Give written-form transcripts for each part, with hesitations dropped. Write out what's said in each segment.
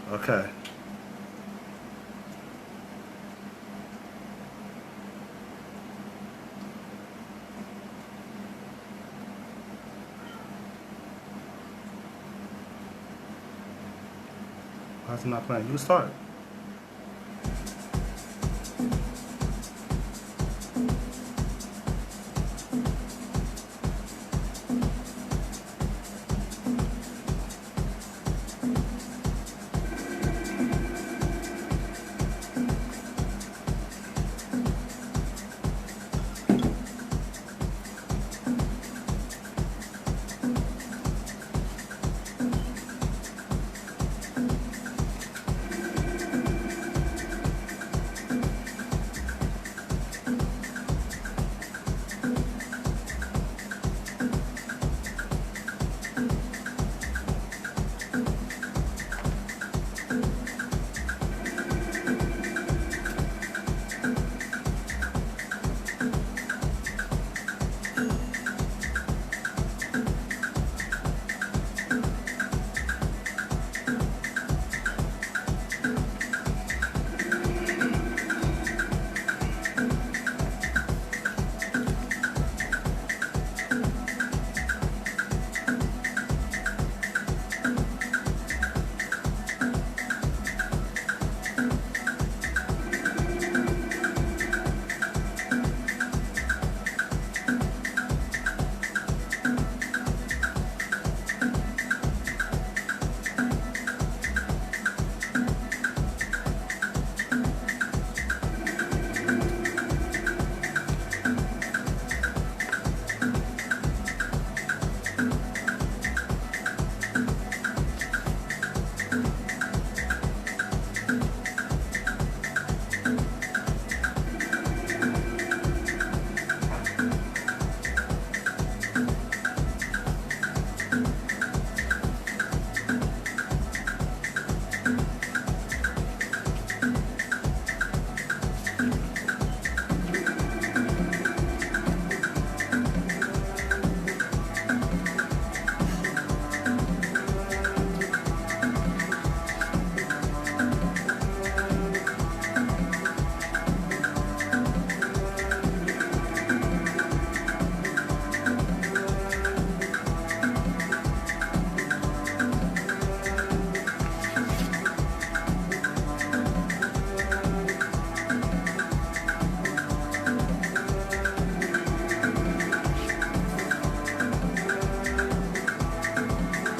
Okay. Why is it not playing? You can start.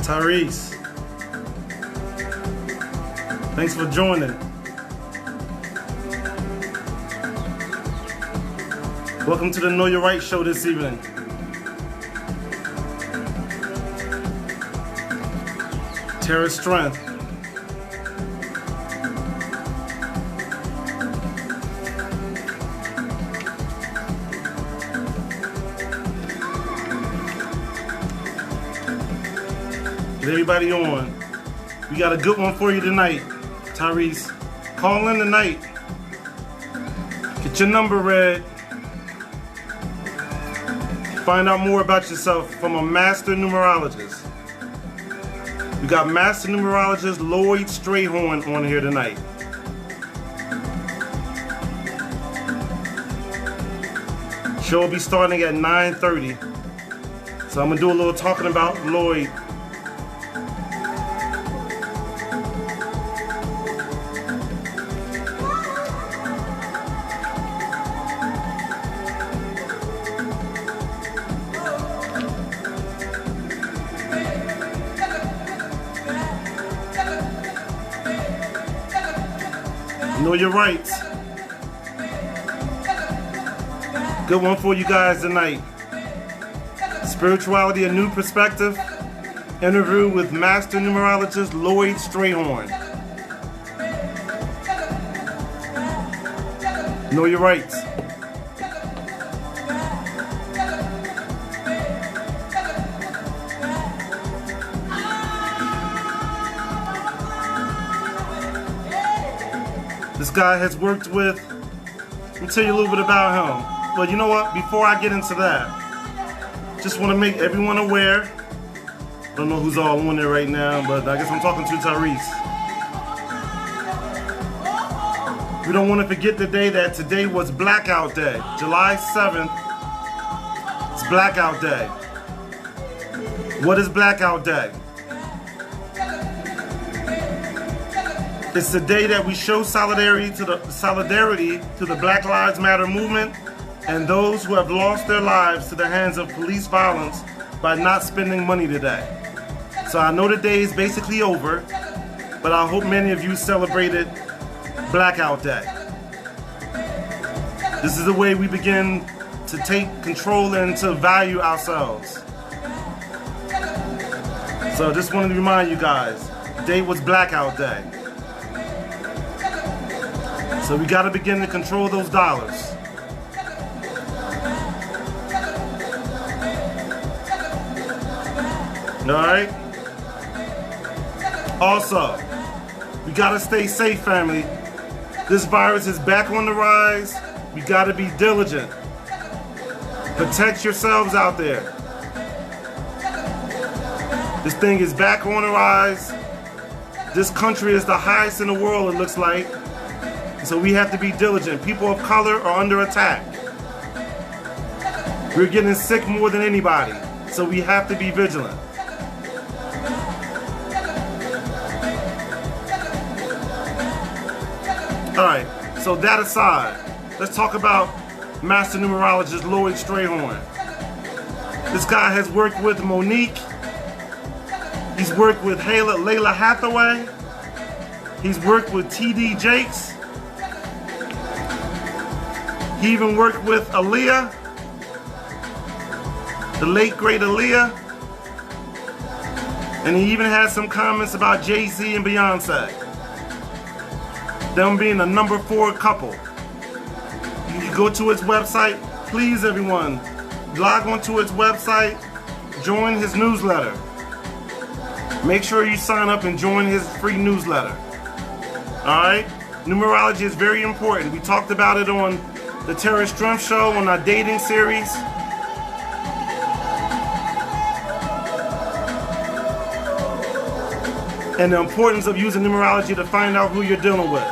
Terris, thanks for joining. Welcome to the Know Your Right show this evening. Terris Strength. Get everybody on. We got a good one for you tonight. Terris, call in tonight. Get your number read. Find out more about yourself from a master numerologist. We got Master Numerologist Lloyd Strayhorn on here tonight. Show will be starting at 9:30. So I'm gonna do a little talking about Lloyd. Know your rights. Good one for you guys tonight. Spirituality, a new perspective. Interview with Master Numerologist Lloyd Strayhorn. Know your rights. This guy has worked with, let me tell you a little bit about him. But you know what, before I get into that, just want to make everyone aware. I don't know who's all on there right now, but I guess I'm talking to Terris. We don't want to forget the day that today was Blackout Day. July 7th, it's Blackout Day. What is Blackout Day? It's the day that we show solidarity to the Black Lives Matter movement and those who have lost their lives to the hands of police violence by not spending money today. So I know the day is basically over, but I hope many of you celebrated Blackout Day. This is the way we begin to take control and to value ourselves. So just wanted to remind you guys, today was Blackout Day. So we got to begin to control those dollars. Alright? Also, we got to stay safe, family. This virus is back on the rise. We got to be diligent. Protect yourselves out there. This thing is back on the rise. This country is the highest in the world, it looks like. So we have to be diligent. People of color are under attack. We're getting sick more than anybody. So we have to be vigilant. Alright, so that aside, let's talk about Master Numerologist Lloyd Strayhorn. This guy has worked with Monique. He's worked with Layla Hathaway. He's worked with T.D. Jakes. He even worked with Aaliyah, the late great Aaliyah. And he even had some comments about Jay-Z and Beyonce. Them being a number 4 couple. You can go to his website. Please, everyone, log onto his website. Join his newsletter. Make sure you sign up and join his free newsletter. Alright? Numerology is very important. We talked about it on the Terris show on our dating series. And the importance of using numerology to find out who you're dealing with.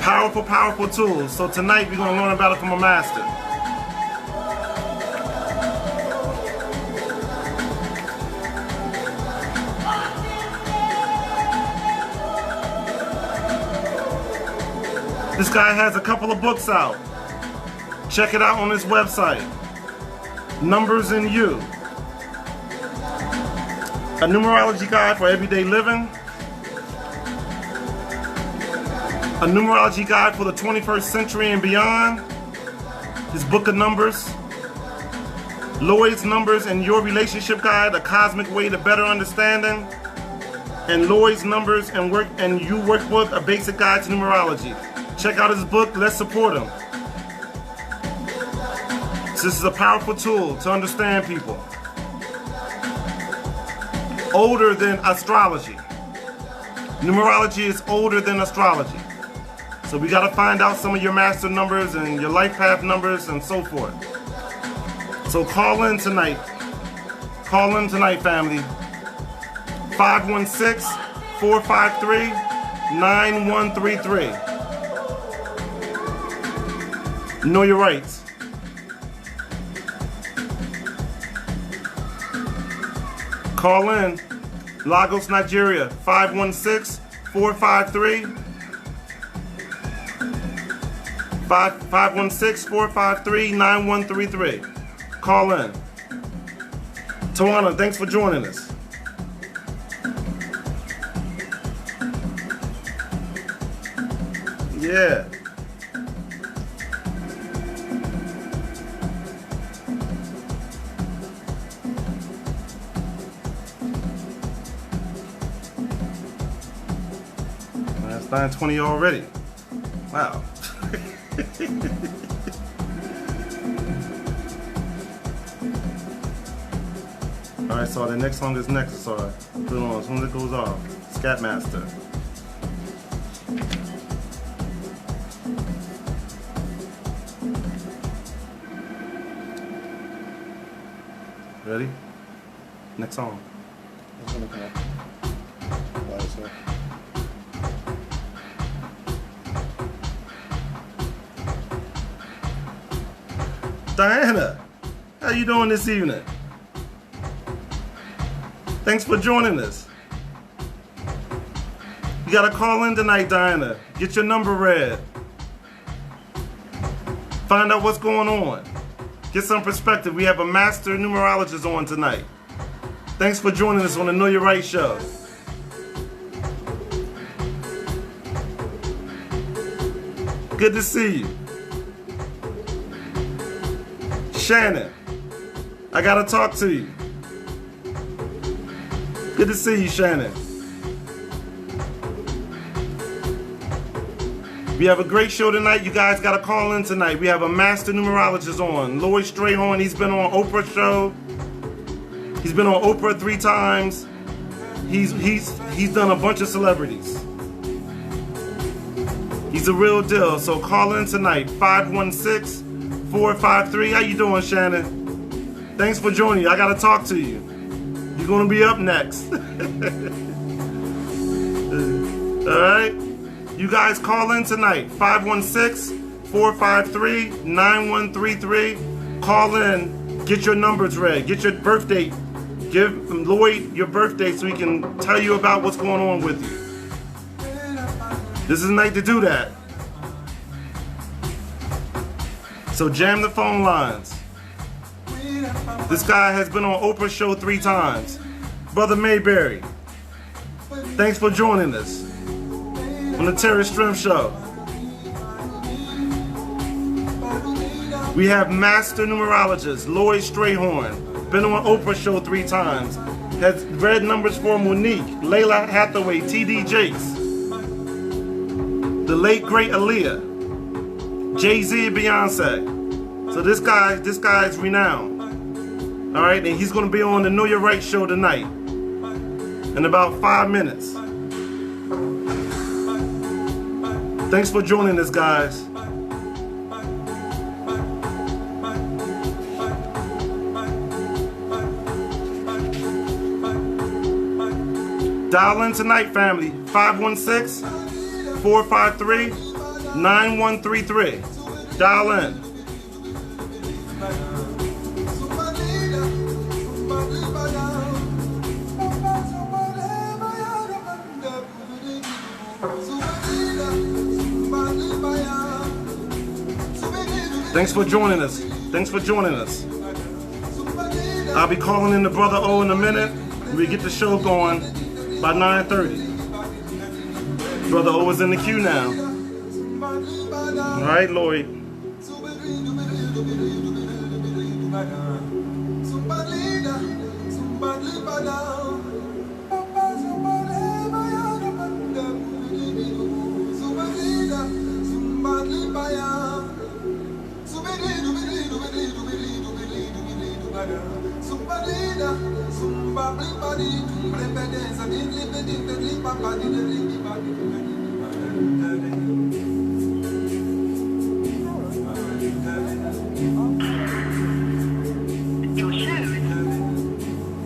Powerful, powerful tools. So tonight we're going to learn about it from a master. This guy has a couple of books out. Check it out on his website. Numbers in You. A numerology guide for everyday living. A numerology guide for the 21st century and beyond. His book of numbers. Lloyd's Numbers and Your Relationship Guide, a cosmic way to better understanding. And Lloyd's Numbers and You Workbook, a basic guide to numerology. Check out his book. Let's support him. This is a powerful tool to understand people. Older than astrology. Numerology is older than astrology. So we got to find out some of your master numbers and your life path numbers and so forth. So call in tonight. Call in tonight, family. 516-453-9133. Know your rights. Call in. Lagos, Nigeria. 516-453-9133. Call in. Tawana, thanks for joining us. Yeah. That's 9:20 already. Wow. Alright, so the next song is next, so I put it on as soon as it goes off. Scatmaster. Ready? Next song. It's gonna come up by itself. Diana, how you doing this evening? Thanks for joining us. You gotta call in tonight, Diana. Get your number read. Find out what's going on. Get some perspective. We have a master numerologist on tonight. Thanks for joining us on the Know Your Right show. Good to see you. Shannon, I gotta talk to you. Good to see you, Shannon. We have a great show tonight. You guys got to call in tonight. We have a master numerologist on, Lloyd Strayhorn. He's been on Oprah's show. He's been on Oprah 3 times. He's done a bunch of celebrities. He's a real deal. So call in tonight, 516-453. How you doing, Shannon? Thanks for joining. I got to talk to you. You're going to be up next. All right? You guys call in tonight, 516-453-9133. Call in, get your numbers read, get your birth date. Give Lloyd your birthday so he can tell you about what's going on with you. This is the night to do that. So jam the phone lines. This guy has been on Oprah's show 3 times. Brother Mayberry, thanks for joining us on the Terris show. We have master numerologist Lloyd Strayhorn, been on Oprah's show 3 times, has read numbers for Monique, Layla Hathaway, T.D. Jakes, the late great Aaliyah, Jay-Z, and Beyonce. So this guy is renowned. All right, and he's going to be on the Know Your Right show tonight in about 5 minutes. Thanks for joining us, guys. Dial in tonight, family. 516-453-9133. Dial in. Thanks for joining us. Thanks for joining us. I'll be calling in the Brother O in a minute. We get the show going by 9:30. Brother O is in the queue now. All right, Lloyd.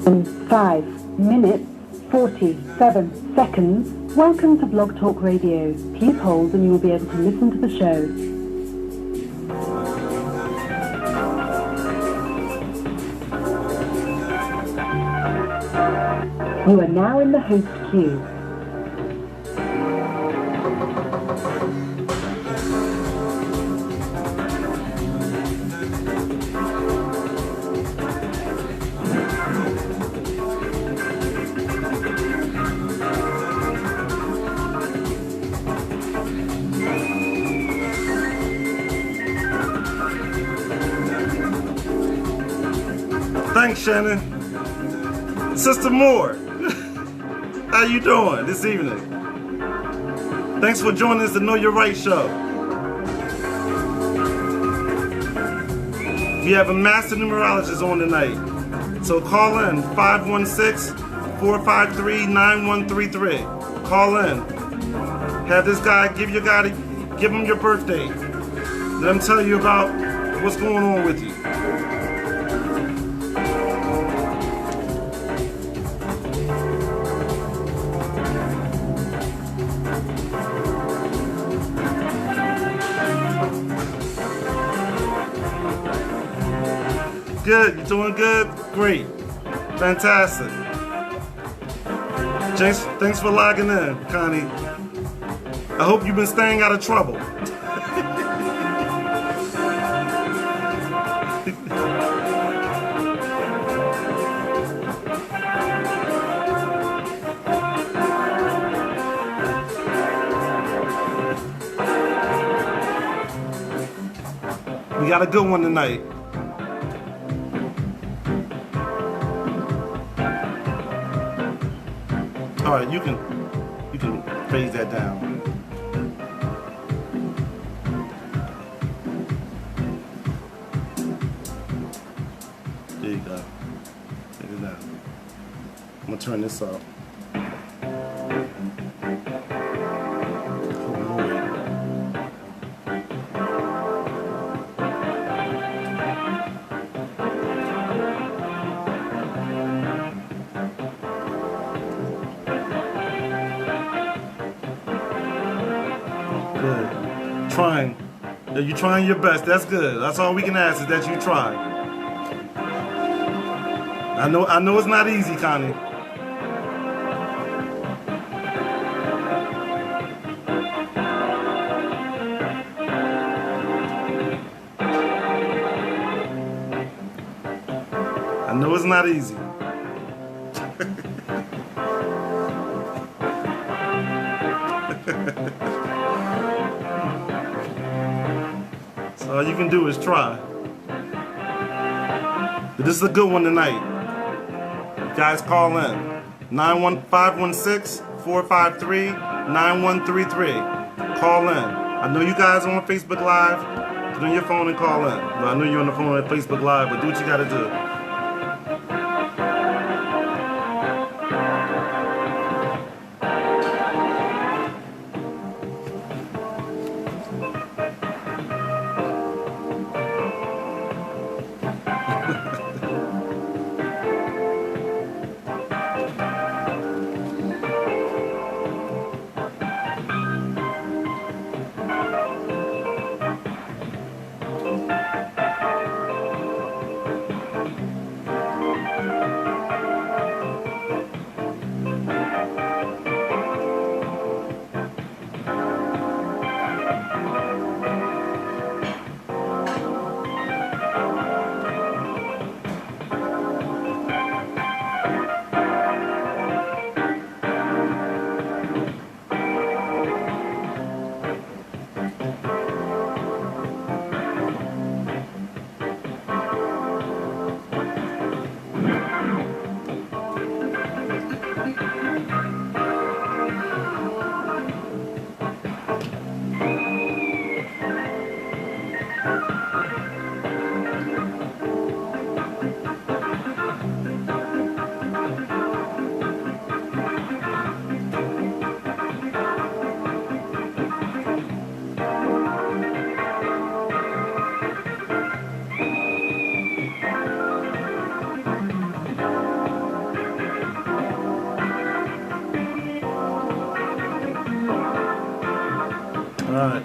In 5 minutes, 47 seconds. Welcome to Blog Talk Radio. Please hold and you will be able to listen to the show. You are now in the host queue. Thanks, Shannon. Sister Moore, how you doing this evening? Thanks for joining us to Know Your Right show. We have a master numerologist on tonight. So call in, 516-453-9133. Call in. Have this guy give him your birthday. Let him tell you about what's going on with you. good? You doing good? Great. Fantastic. Thanks for logging in, Connie. I hope you've been staying out of trouble. We got a good one tonight. All right, you can phase that down. There you go. Take it down. I'm gonna turn this off. Trying. You're trying your best. That's good. That's all we can ask is that you try. I know it's not easy, Connie. I know it's not easy. All you can do is try. But this is a good one tonight. You guys call in. 515-453-9133. Call in. I know you guys are on Facebook Live. Put on your phone and call in. Well, I know you're on the phone at Facebook Live, but do what you gotta do. Alright.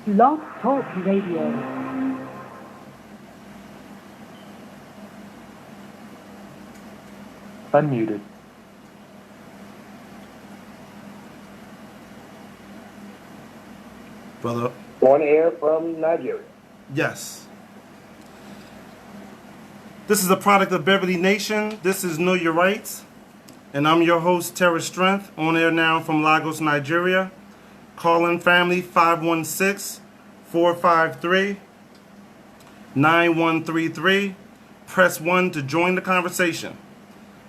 Blog Talk Radio. Unmuted. Brother. On air from Nigeria. Yes. This is a product of Beverly Nation. This is Know Your Rights. And I'm your host, Terris Strength, on air now from Lagos, Nigeria. Call in family 516-453-9133. Press 1 to join the conversation.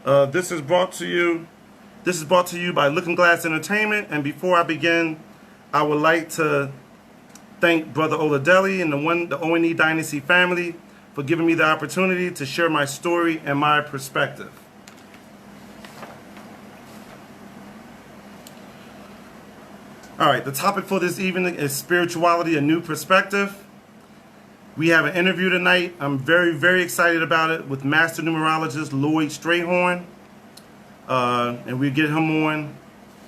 This is brought to you by Looking Glass Entertainment. And before I begin, I would like to thank Brother Oladelli and the O&E Dynasty family for giving me the opportunity to share my story and my perspective. All right, the topic for this evening is spirituality, a new perspective. We have an interview tonight. I'm very, very excited about it with Master Numerologist Lloyd Strayhorn. And we get him on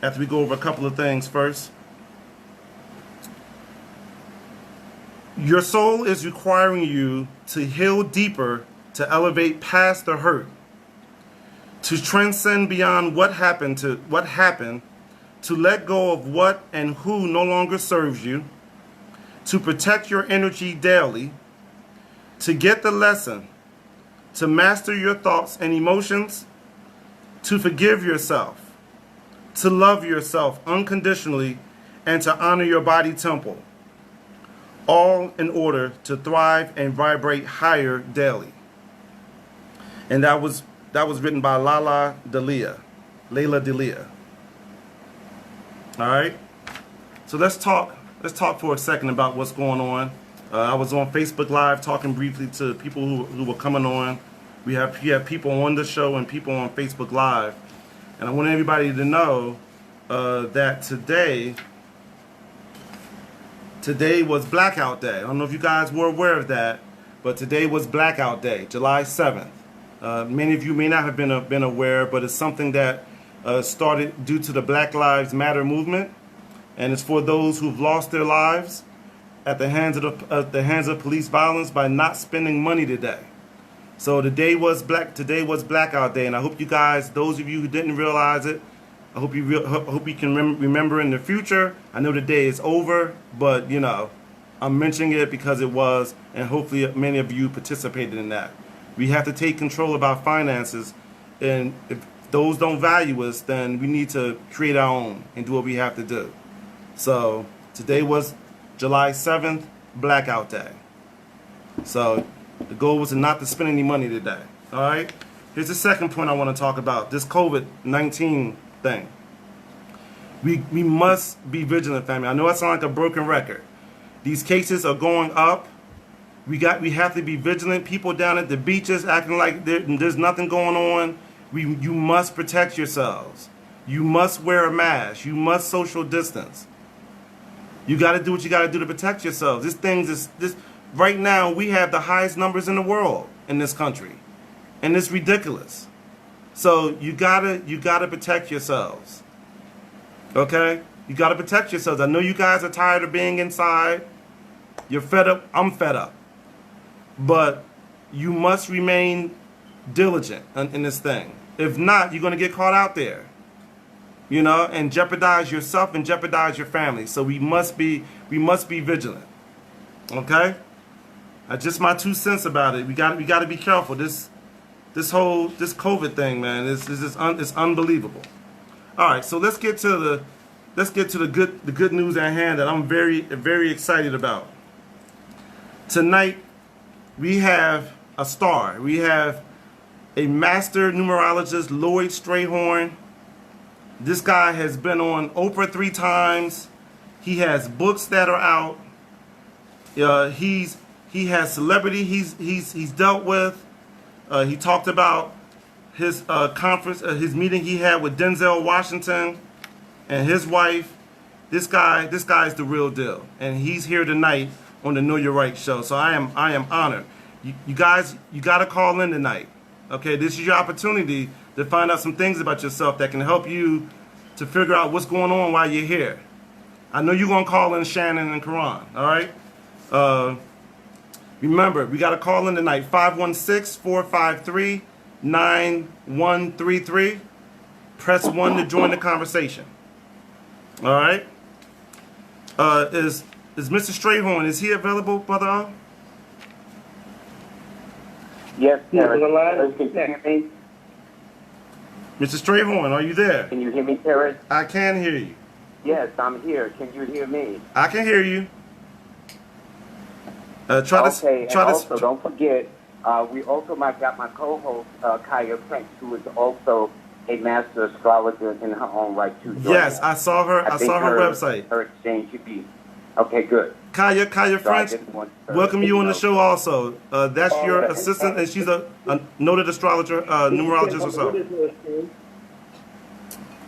after we go over a couple of things first. Your soul is requiring you to heal deeper, to elevate past the hurt, to transcend beyond what happened, to let go of what and who no longer serves you, to protect your energy daily, to get the lesson, to master your thoughts and emotions, to forgive yourself, to love yourself unconditionally, and to honor your body temple, all in order to thrive and vibrate higher daily. And that was written by Layla Delia. All right. So let's talk for a second about what's going on. I was on Facebook Live talking briefly to people who were coming on. We have people on the show and people on Facebook Live, and I want everybody to know that today was Blackout Day. I don't know if you guys were aware of that, but today was Blackout Day, July 7th. Many of you may not have been aware, but it's something that started due to the Black Lives Matter movement, and it's for those who've lost their lives at the hands of police violence by not spending money today. So today was Blackout Day, and I hope you guys, those of you who didn't realize it, I hope you can remember in the future. I know the day is over, but you know, I'm mentioning it because it was, and hopefully many of you participated in that. We have to take control of our finances, and if those don't value us, then we need to create our own and do what we have to do. So today was July 7th, Blackout Day. So the goal was not to spend any money today. All right. Here's the second point I want to talk about: this COVID-19 thing. We must be vigilant, family. I know I sound like a broken record. These cases are going up. We have to be vigilant. People down at the beaches acting like there's nothing going on. You must protect yourselves. You must wear a mask. You must social distance. You got to do what you got to do to protect yourselves. Right now we have the highest numbers in the world in this country, and it's ridiculous. So you gotta protect yourselves. Okay? You gotta protect yourselves. I know you guys are tired of being inside. You're fed up. I'm fed up. But you must remain diligent in this thing. If not, you're gonna get caught out there. You know, and jeopardize yourself and jeopardize your family. So we must be vigilant. Okay? Just my 2 cents about it. We got to be careful. This COVID thing, man, it's unbelievable. All right, so let's get to the good news at hand that I'm very, very excited about. Tonight we have a star. We have a master numerologist, Lloyd Strayhorn. This guy has been on Oprah 3 times. He has books that are out. He has celebrity he's dealt with. He talked about his conference, his meeting he had with Denzel Washington and his wife. This guy's the real deal, and he's here tonight on the Know Your Right show. So I am honored. You guys, you got to call in tonight. Okay, this is your opportunity to find out some things about yourself that can help you to figure out what's going on while you're here. I know you're gonna call in Shannon and Karan. All right. Remember, we got to call in tonight, 516-453-9133. Press 1 to join the conversation. All right. Is Mr. Strayhorn, is he available, brother? Yes, Terris. Can you hear me? Mr. Strayhorn, are you there? Can you hear me, Terris? I can hear you. Yes, I'm here. Can you hear me? I can hear you. Don't forget, we also got my co-host, Kaya Prince, who is also a master astrologer in her own right too. Yes, I saw her. I saw her website. Her exchange should be okay. Good. Kaya French, welcome you on the show also. That's your assistant, and she's a noted astrologer, numerologist herself.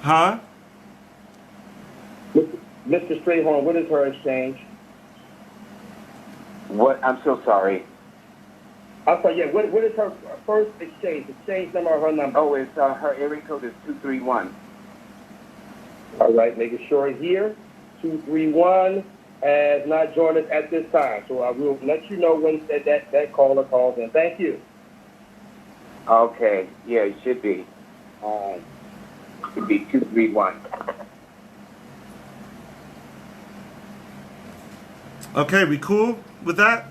Huh? Mr. Strayhorn, what is her exchange? What? I'm so sorry. I'm sorry, yeah, what is her first exchange? Exchange number or her number? Oh, it's her area code is 231. All right, making sure here, 231 has not joined us at this time. So I will let you know when that caller calls in. Thank you. Okay, yeah, it should be. Should be 231. Okay, we cool with that?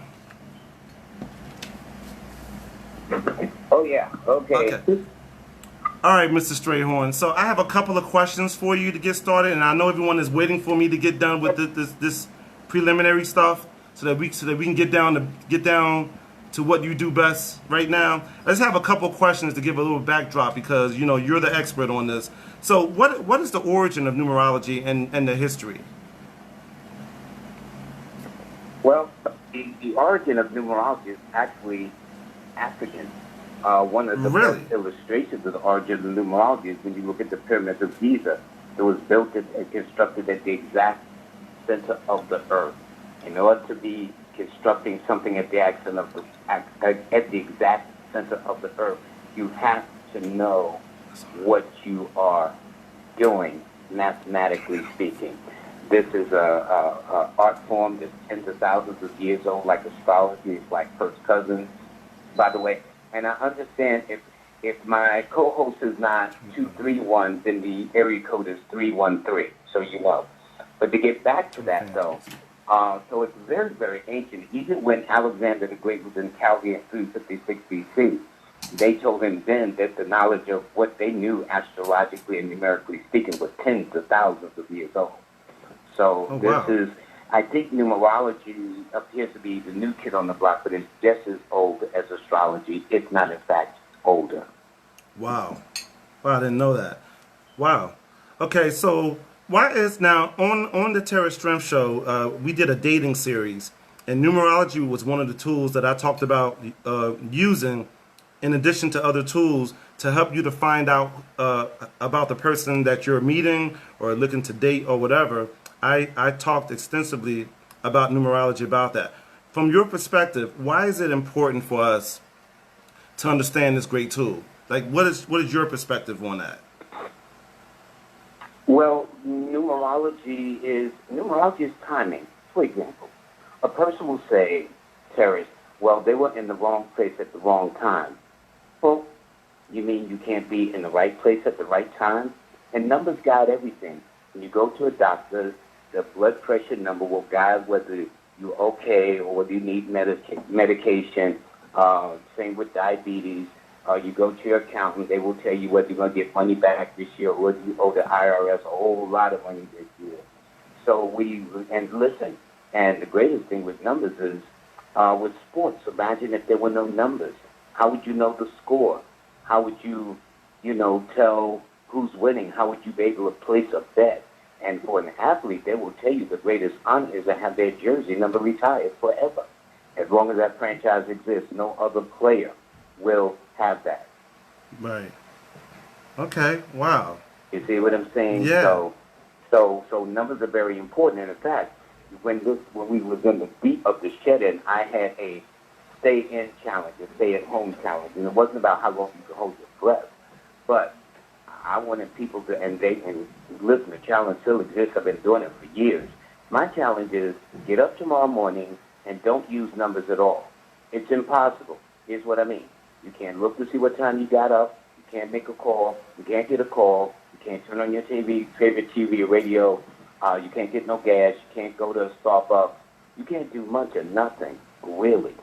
Oh, yeah. Okay. All right, Mr. Strayhorn. So I have a couple of questions for you to get started, and I know everyone is waiting for me to get done with this preliminary stuff, so that we can get down to what you do best right now. I just have a couple of questions to give a little backdrop because you're the expert on this. So what is the origin of numerology and the history? Well, the origin of numerology is actually African. One of the best illustrations of the origin of numerology is when you look at the Pyramid of Giza. It was built and constructed at the exact center of the earth. In order to be constructing something at the accent of at the exact center of the earth, you have to know what you are doing, mathematically speaking. This is a art form that's tens of thousands of years old, like astrology. It's like first cousins, by the way. And I understand if my co-host is not 231, then the area code is 313. So you know. But to get back to that, though, so it's very, very ancient. Even when Alexander the Great was in Chaldea in 356 BC, they told him then that the knowledge of what they knew astrologically and numerically speaking was tens of thousands of years old. So this is, I think numerology appears to be the new kid on the block, but it's just as old as astrology, if not, in fact, older. Wow. Wow, I didn't know that. Wow. Okay, so why is now on the Terris Strength Show, we did a dating series, and numerology was one of the tools that I talked about using in addition to other tools to help you to find out about the person that you're meeting or looking to date or whatever. I talked extensively about numerology about that. From your perspective, why is it important for us to understand this great tool? Like, what is your perspective on that? Well, numerology is timing. For example, a person will say, Terris, well, they were in the wrong place at the wrong time. Well, you mean you can't be in the right place at the right time? And numbers guide everything. When you go to a doctor, the blood pressure number will guide whether you're okay or whether you need medication. Same with diabetes. You go to your accountant, they will tell you whether you're going to get money back this year or whether you owe the IRS a whole lot of money this year. So listen, and the greatest thing with numbers is with sports. Imagine if there were no numbers. How would you know the score? How would you, tell who's winning? How would you be able to place a bet? And for an athlete, they will tell you the greatest honor is to have their jersey number retired forever. As long as that franchise exists, no other player will have that. Right. Okay. Wow. You see what I'm saying? Yeah. So numbers are very important. And in fact, when we was in the deep of the shed-in, I had a stay-in challenge, a stay-at-home challenge, and it wasn't about how long you could hold your breath, but I wanted people to, and listen, the challenge still exists. I've been doing it for years. My challenge is get up tomorrow morning and don't use numbers at all. It's impossible. Here's what I mean. You can't look to see what time you got up. You can't make a call. You can't get a call. You can't turn on your favorite TV or radio. You can't get no gas. You can't go to a Starbucks. You can't do much or nothing, really.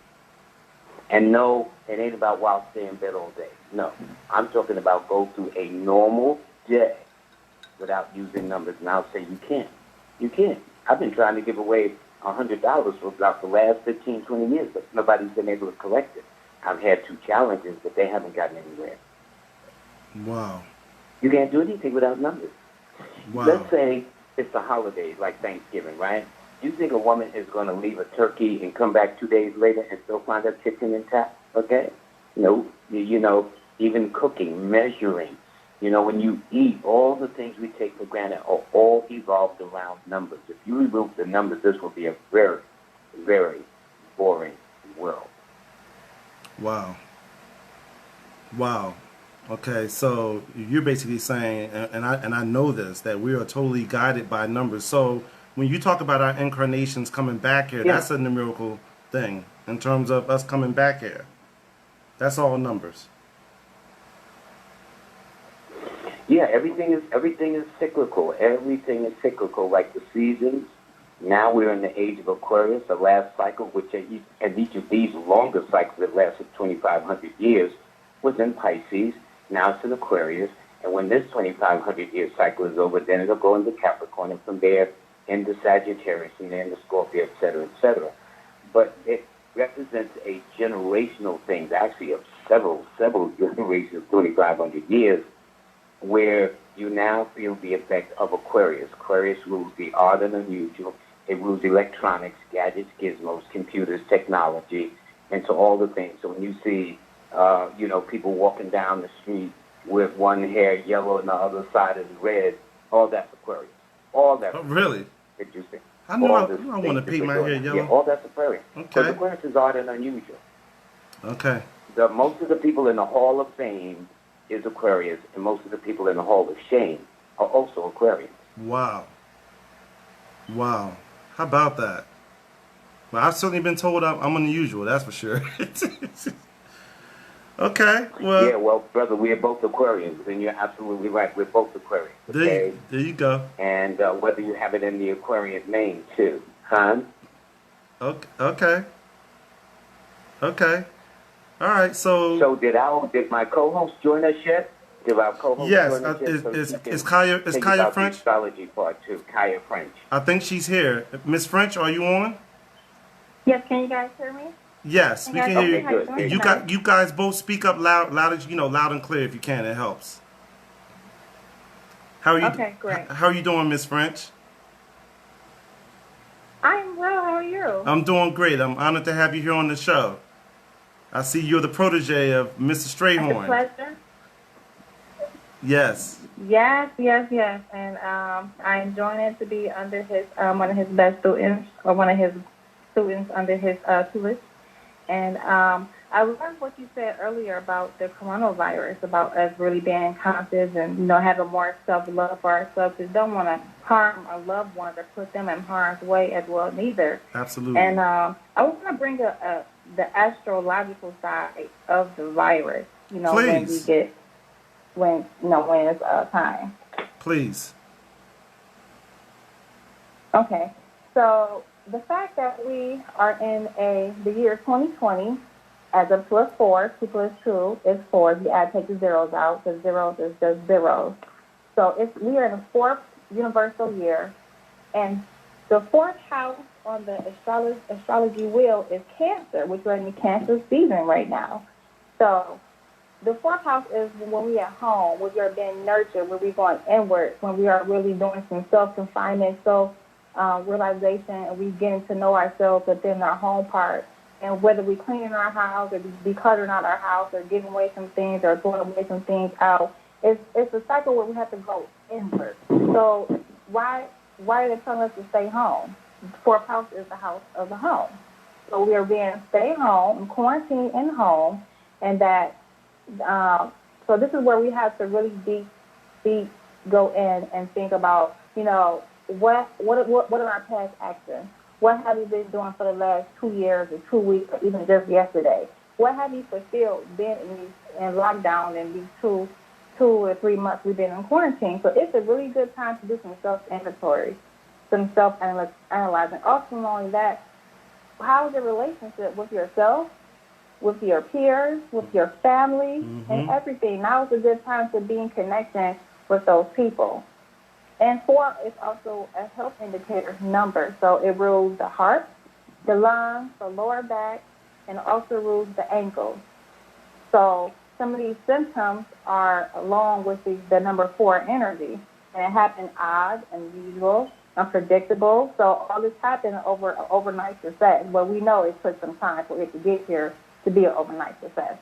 And no, it ain't about while stay in bed all day. No, I'm talking about go through a normal day without using numbers. And I'll say you can't. You can't. I've been trying to give away $100 for about the last 15, 20 years, but nobody's been able to collect it. I've had 2 challenges, but they haven't gotten anywhere. Wow. You can't do anything without numbers. Wow. Let's say it's a holiday like Thanksgiving, right? You think a woman is going to leave a turkey and come back 2 days later and still find her kitchen intact? Okay? No. You know, even cooking, measuring, you know, when you eat, all the things we take for granted are all evolved around numbers. If you remove the numbers, this will be a very, very boring world. Wow. Wow. Okay, so you're basically saying, and I know this, that we are totally guided by numbers. So when you talk about our incarnations coming back here, that's a numerical thing in terms of us coming back here. That's all numbers. Yeah, everything is cyclical. Everything is cyclical, like the seasons. Now we're in the age of Aquarius, the last cycle, which and each of these longer cycles that lasted 2,500 years was in Pisces. Now it's in Aquarius. And when this 2,500-year cycle is over, then it'll go into Capricorn, and from there into Sagittarius, and then into Scorpio, et cetera, et cetera. But it represents a generational thing, actually of several generations, 2,500 years, where you now feel the effect of Aquarius. Aquarius rules the odd and unusual. It rules electronics, gadgets, gizmos, computers, technology, and so all the things. So when you see, you know, people walking down the street with one hair yellow and the other side is red, all that's Aquarius. All that. Oh, really? Interesting. I know I want to paint my hair yellow. Yeah, all that's Aquarius. Okay. So Aquarius is odd and unusual. Okay. Most of the people in the Hall of Fame is Aquarius, and most of the people in the Hall of Shame are also Aquarians. Wow. Wow. How about that? Well, I've certainly been told I'm unusual, that's for sure. Okay, well... Yeah, well, brother, we are both Aquarians, and you're absolutely right. We're both Aquarians, okay? There you go. And whether you have it in the Aquarian name, too. Huh? Okay. Okay. All right, so... So did my co-host join us yet? Did our co-host join us yet? Is Kaya French? Astrology part 2, Kaya French. I think she's here. Miss French, are you on? Yes, can you guys hear me? Yes, we can hear you. Good. You guys both speak up loud and clear if you can. It helps. How are you? Okay, great. How are you doing, Miss French? I'm well. How are you? I'm doing great. I'm honored to have you here on the show. I see you're the protege of Mr. Strayhorn. It's a pleasure. Yes. Yes. And I'm joining to be under his one of his best students, or one of his students under his tutelage. And I love what you said earlier about the coronavirus, about us really being conscious and, having more self-love for ourselves. We don't want to harm our loved ones or put them in harm's way as well, neither. Absolutely. And I want to bring the astrological side of the virus, Please. when it's time. Please. Okay. So the fact that we are in the year 2020, as of plus 4, 2 plus 2 is 4. You take the zeros out, the zeros is just zeros. So we are in the 4th universal year, and the 4th house on the astrology wheel is Cancer, which we're in the Cancer season right now. So the 4th house is when we at home, when we are being nurtured, when we're going inward, when we are really doing some self-confinement, realization, and we getting to know ourselves within our home part. And whether we cleaning our house or decluttering out our house or giving away some things or throwing away some things out, it's a cycle where we have to go inward. So why are they telling us to stay home? The 4th house is the house of the home. So we are being stay home and quarantine in home, and that so this is where we have to really deep go in and think about, what are our past actions? What have you been doing for the last 2 years or 2 weeks or even just yesterday? What have you fulfilled being in lockdown in these two or 3 months we've been in quarantine? So it's a really good time to do some self-inventory, some self-analyzing. Also, not only that, how is your relationship with yourself, with your peers, with your family, and everything? Now is a good time to be in connection with those people. And 4 is also a health indicator number. So it rules the heart, the lungs, the lower back, and also rules the ankles. So some of these symptoms are along with the number 4 energy. And it happened odd, unusual, unpredictable. So all this happened over an overnight success. Well, we know it took some time for it to get here to be an overnight success.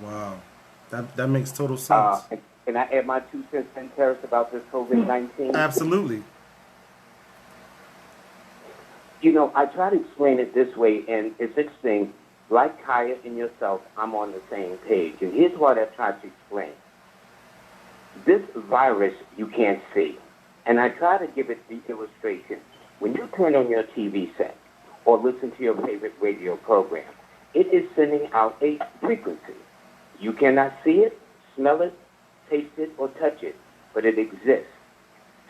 Wow. That makes total sense. Can I add my 2 cents in, Terris, about this COVID-19? Absolutely. You know, I try to explain it this way, and it's interesting. Like Kaya and yourself, I'm on the same page. And here's what I try to explain. This virus you can't see. And I try to give it the illustration. When you turn on your TV set or listen to your favorite radio program, it is sending out a frequency. You cannot see it, smell it, taste it, or touch it, but it exists.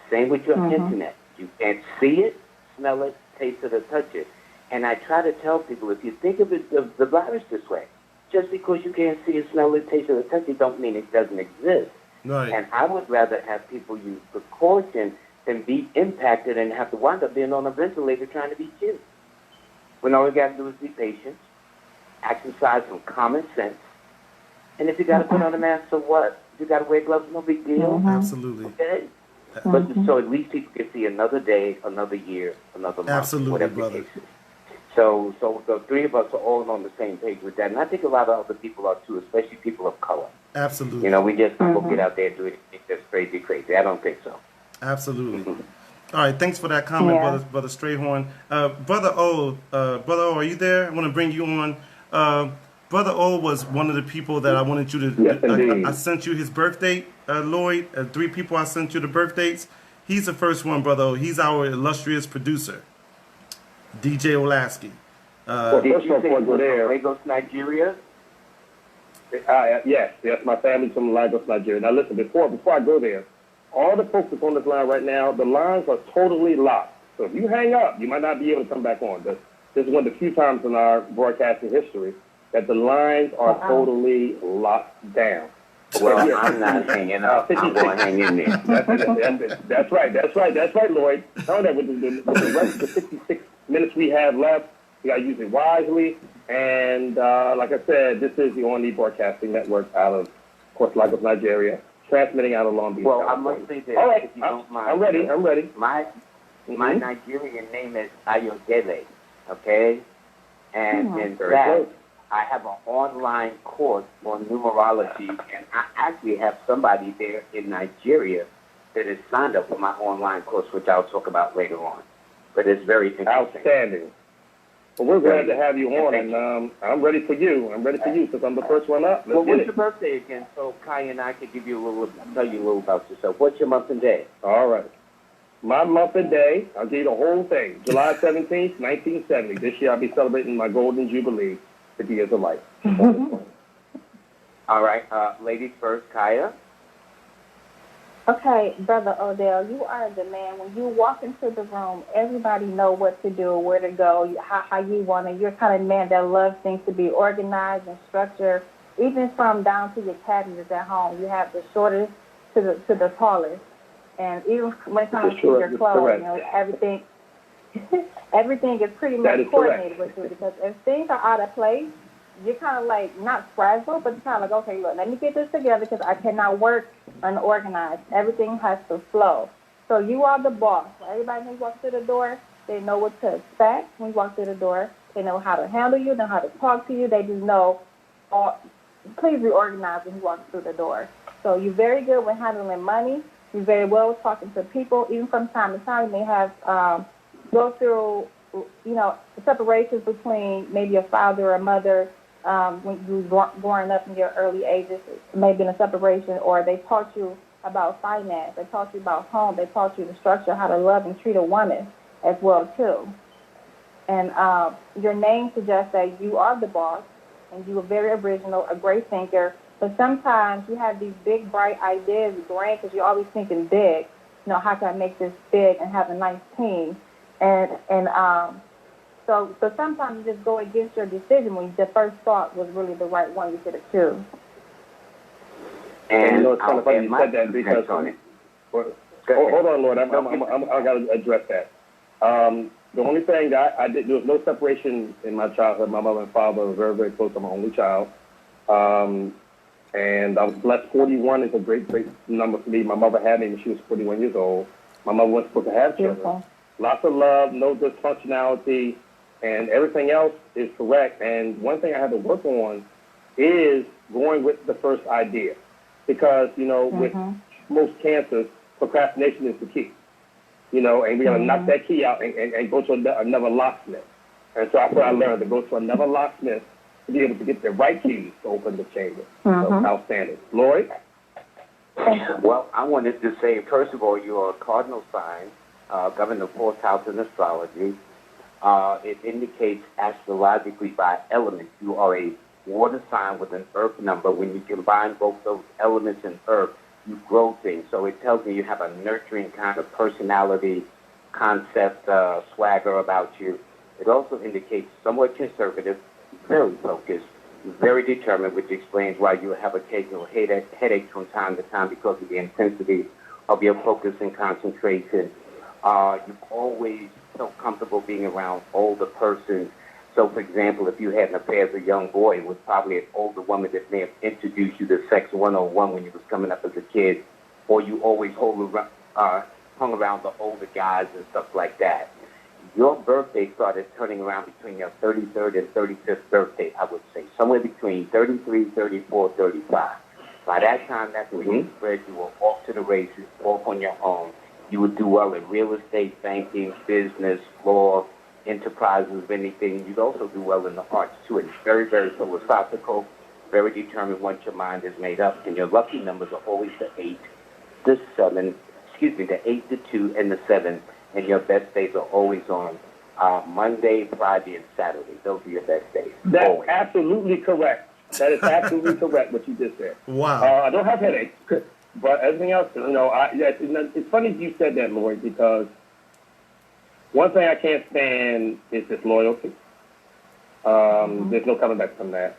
Same with your internet. You can't see it, smell it, taste it, or touch it. And I try to tell people, if you think of it, the virus this way, just because you can't see it, smell it, taste it, or touch it, don't mean it doesn't exist. Right. And I would rather have people use precaution than be impacted and have to wind up being on a ventilator trying to be cute. When all you got to do is be patient, exercise some common sense, and if you got to put on a mask, so what? If you got to wear gloves, no big deal. Absolutely. Okay? But so at least people can see another day, another year, another month, Absolutely, whatever brother. the case is. So the 3 of us are all on the same page with that. And I think a lot of other people are too, especially people of color. Absolutely. You know, we just go get out there and do it. That's crazy. I don't think so. Absolutely. All right, thanks for that comment, brother Strayhorn. Brother O, are you there? I want to bring you on. Brother O was one of the people that I wanted you to. Yes, I sent you his birth date, Lloyd. 3 people I sent you the birth dates. He's the first one, brother O. He's our illustrious producer, DJ Olasky. Well, Did first you of say all, you go were there. from Lagos, Nigeria? Yes, my family's from Lagos, Nigeria. Now listen, before I go there, all the folks that's on this line right now, the lines are totally locked. So if you hang up, you might not be able to come back on. This is one of the few times in our broadcasting history that the lines are totally locked down. Well, I'm not hanging up. I'm going to hang in there. That's right, Lloyd. Know that with the rest of the 66 minutes we have left, we got to use it wisely. And like I said, this is the only broadcasting network out of course, Lagos, Nigeria, transmitting out of Long Beach. Well, California. I must say this, all right, if you don't mind. I'm ready. My Nigerian name is Ayodele, okay? And in fact, I have an online course on numerology, and I actually have somebody there in Nigeria that is signed up for my online course, which I'll talk about later on. But it's very interesting. Outstanding. Well, we're glad to have you on, and I'm ready for you. Since I'm the first one up. Well, what's your birthday again? So Kai and I could tell you a little about yourself. What's your month and day? All right. My month and day, I'll give you the whole thing. July 17th, 1970. This year I'll be celebrating my golden jubilee, 50 years of life. All right. Ladies first, Kaya. Okay, Brother Odell, you are the man. When you walk into the room, everybody know what to do, where to go, how you want it. You're the kind of man that loves things to be organized and structured, even from down to your cabinets at home. You have the shortest to the tallest. And even when it comes to your clothes, you know, everything is pretty much coordinated with you, because if things are out of place, you're kind of like not frazzled, but you're kind of like, okay, look, let me get this together because I cannot work unorganized. Everything has to flow. So you are the boss. Everybody when you walk through the door, they know what to expect. When you walk through the door, they know how to handle you, know how to talk to you. They just know, please be organized when you walk through the door. So you're very good with handling money. You're very well with talking to people. Even from time to time, you may have go through, you know, separations between maybe a father or a mother. When you were growing up in your early ages, maybe in a separation, or they taught you about finance, they taught you about home, they taught you the structure, how to love and treat a woman as well, too. And your name suggests that you are the boss, and you are very original, a great thinker, but sometimes you have these big, bright ideas, brain, because you're always thinking big. You know, how can I make this big and have a nice team? So sometimes you just go against your decision when the first thought was really the right one you should have chosen. And you know, it's kind of funny you said that because hold on, Lord, I got to address that. The only thing that I did, there was no separation in my childhood. My mother and father were very, very close. I'm my only child. And I was blessed. 41 is a great, great number for me. My mother had me when she was 41 years old. My mother wasn't supposed to have children. Beautiful. Lots of love, no dysfunctionality, and everything else is correct. And one thing I had to work on is going with the first idea. Because, with most cancers, procrastination is the key. And we got to knock that key out and go to another locksmith. And so that's what I learned, to go to another locksmith to be able to get the right keys to open the chamber. So outstanding. Lloyd? Well, I wanted to say, first of all, you're a cardinal sign, governed the fourth house in astrology. It indicates astrologically by elements you are a water sign with an earth number. When you combine both those elements in earth, you grow things. So it tells me you have a nurturing kind of personality, concept, swagger about you. It also indicates somewhat conservative, very focused, very determined, which explains why you have occasional headaches from time to time because of the intensity of your focus and concentration. You've always felt comfortable being around older persons. So, for example, if you had an affair as a young boy, it was probably an older woman that may have introduced you to Sex 101 when you was coming up as a kid, or you always hung around the older guys and stuff like that. Your birthday started turning around between your 33rd and 35th birthday, I would say, somewhere between 33, 34, 35. By that time, that's when you spread, you were off to the races, off on your own. You would do well in real estate, banking, business, law, enterprises, anything. You'd also do well in the arts, too. It's very, very philosophical, very determined once your mind is made up. And your lucky numbers are always the 8, the 7, the 8, the 2, and the 7. And your best days are always on Monday, Friday, and Saturday. Those are your best days. That's always. Absolutely correct. That is absolutely correct, what you just said. Wow. I don't have headaches, but everything else, it's funny you said that, Lloyd, because one thing I can't stand is disloyalty. There's no coming back from that.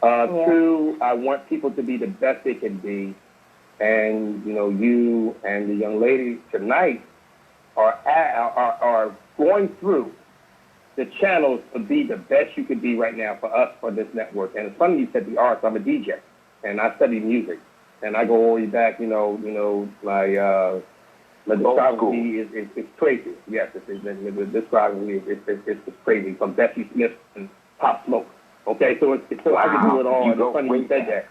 Two, I want people to be the best they can be. And, you and the young lady tonight are going through the channels to be the best you could be right now for us, for this network. And it's funny you said the arts. I'm a DJ, and I study music. And I go all the way back, my discography is crazy. Yes, the discography is crazy, from Bessie Smith and Pop Smoke. Okay, so I can do it all. And it's funny you said that.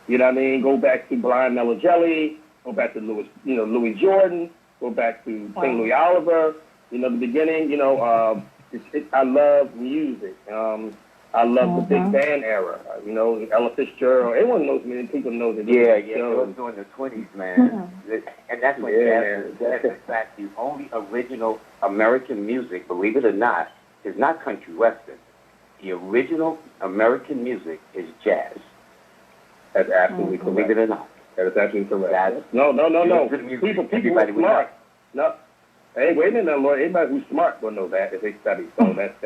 You know what I mean? Go back to Brian Mellogelli, go back to Louis Jordan, go back to King Louis Oliver. The beginning, I love music. I love the big band era. Ella Fitzgerald. Everyone knows me. People know that. Yeah. It was during the 20s, man. And that's when jazz, in fact, the only original American music, believe it or not, is not country western. The original American music is jazz. That's absolutely correct. Believe it or not. That is absolutely correct. No. People are smart. No. Hey, wait a minute, Lord. Anybody who's smart will know that if they study. So that's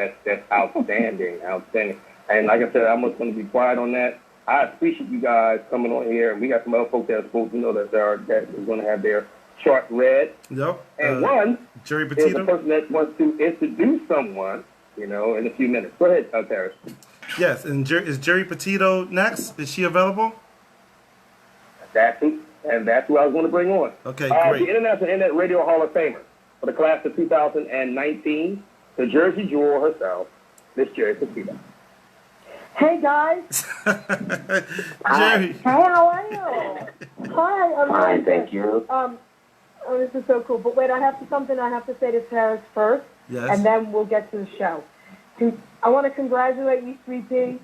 outstanding. And like I said, I'm just going to be quiet on that. I appreciate you guys coming on here, and we got some other folks that are supposed to know that are going to have their chart read. Yep. And one Jerry is Petito. the person that wants to introduce someone, in a few minutes. Go ahead, Terris. Yes, and is Jerry Petito next? Is she available? That's who I was going to bring on. Okay, great. The International Internet Radio Hall of Famer for the class of 2019, the Jersey Jewel herself, Miss Jerry Petito. Hey, guys. Jerry. Hey, how are you? Hi, I'm fine, thank you. This is so cool. But wait, I have to say to Terris first, and then we'll get to the show. I want to congratulate you, 3P,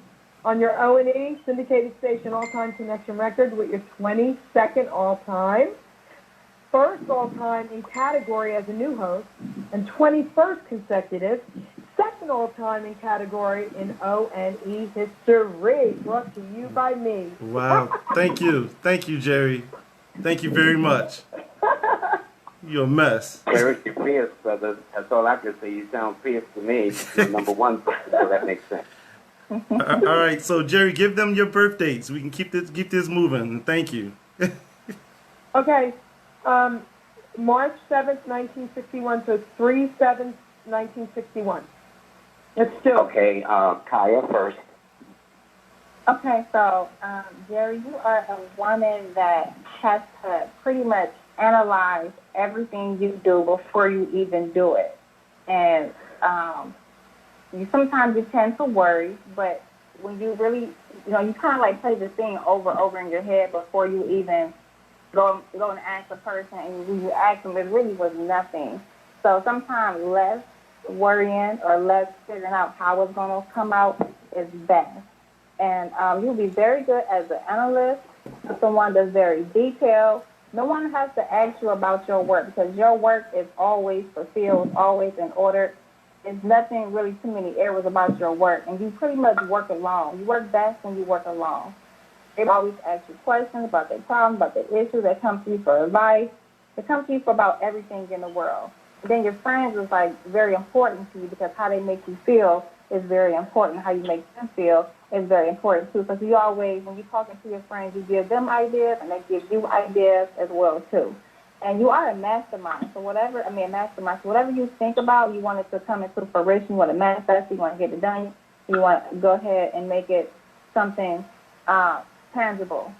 on your O&E syndicated station all-time connection record with your 22nd all-time, first all-time in category as a new host, and 21st consecutive, second all-time in category in O&E history, brought to you by me. Wow. Thank you, Jerry. Thank you very much. You're a mess. Terris, you're fierce, brother. That's all I can say. You sound fierce to me. You're number one, so that makes sense. All right, so Jerry, give them your birth dates. We can keep this moving. Thank you. Okay, March 7th, 1961, so 3/7/1961. It's still okay. Kaya first. Okay, so Jerry, you are a woman that has to pretty much analyze everything you do before you even do it, and you sometimes you tend to worry, but when you really, you kind of like play the thing over in your head before you even go and ask the person, and you ask them, it really was nothing. So sometimes less worrying or less figuring out how it's going to come out is best. And you'll be very good as an analyst, someone that's very detailed. No one has to ask you about your work because your work is always fulfilled, always in order. There's nothing really too many errors about your work, and you pretty much work alone. You work best when you work alone. They always ask you questions about their problems, about their issues. They come to you for advice. They come to you for about everything in the world. And then your friends is like very important to you because how they make you feel is very important. How you make them feel is very important too. Because you always, when you're talking to your friends, you give them ideas and they give you ideas as well too. And you are a mastermind. So whatever you think about, you want it to come into fruition. You want to manifest. You want to get it done. You want to go ahead and make it something tangible.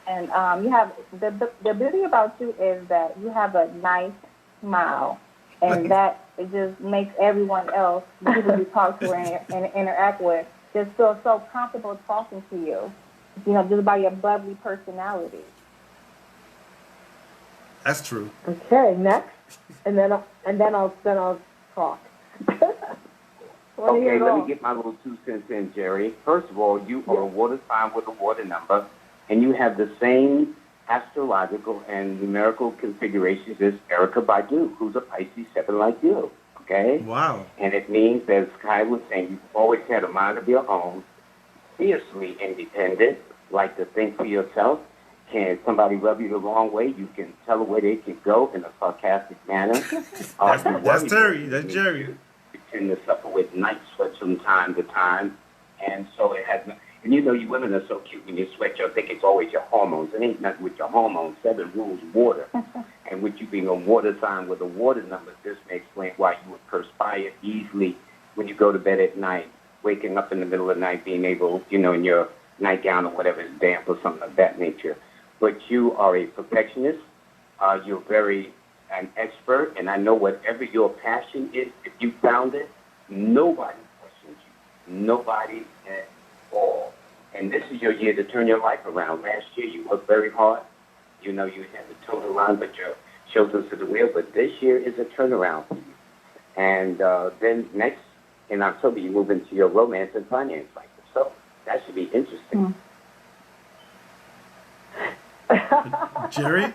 And you have the beauty about you is that you have a nice smile, and that it just makes everyone else, the people you talk to and interact with, just feel so comfortable talking to you. Just by your bubbly personality. That's true. Okay, next, and then I'll talk. Okay, let me get my little 2 cents in, Jerry. First of all, you are a water sign with a water number, and you have the same astrological and numerical configurations as Erykah Badu, who's a Pisces 7 like you. Okay? Wow. And it means, as Kai was saying, you've always had a mind of your own, fiercely independent, like to think for yourself. Can somebody rub you the wrong way? You can tell them where they can go in a sarcastic manner. That's Terry. That's Jerry. You tend to suffer with night sweats from time to time. And so it has, and you women are so cute when you sweat, you'll think it's always your hormones. It ain't nothing with your hormones. 7 rules water. And with you being a water sign with a water number, this may explain why you would perspire easily when you go to bed at night, waking up in the middle of the night, being able, in your nightgown or whatever is damp or something of that nature. But you are a perfectionist. You're very an expert, and I know whatever your passion is, if you found it, nobody questions you. Nobody at all. And this is your year to turn your life around. Last year you worked very hard. You had the total line, but your shoulders to the wheel. But this year is a turnaround for you. And then next, in October, you move into your romance and finance life. So that should be interesting. Jerry?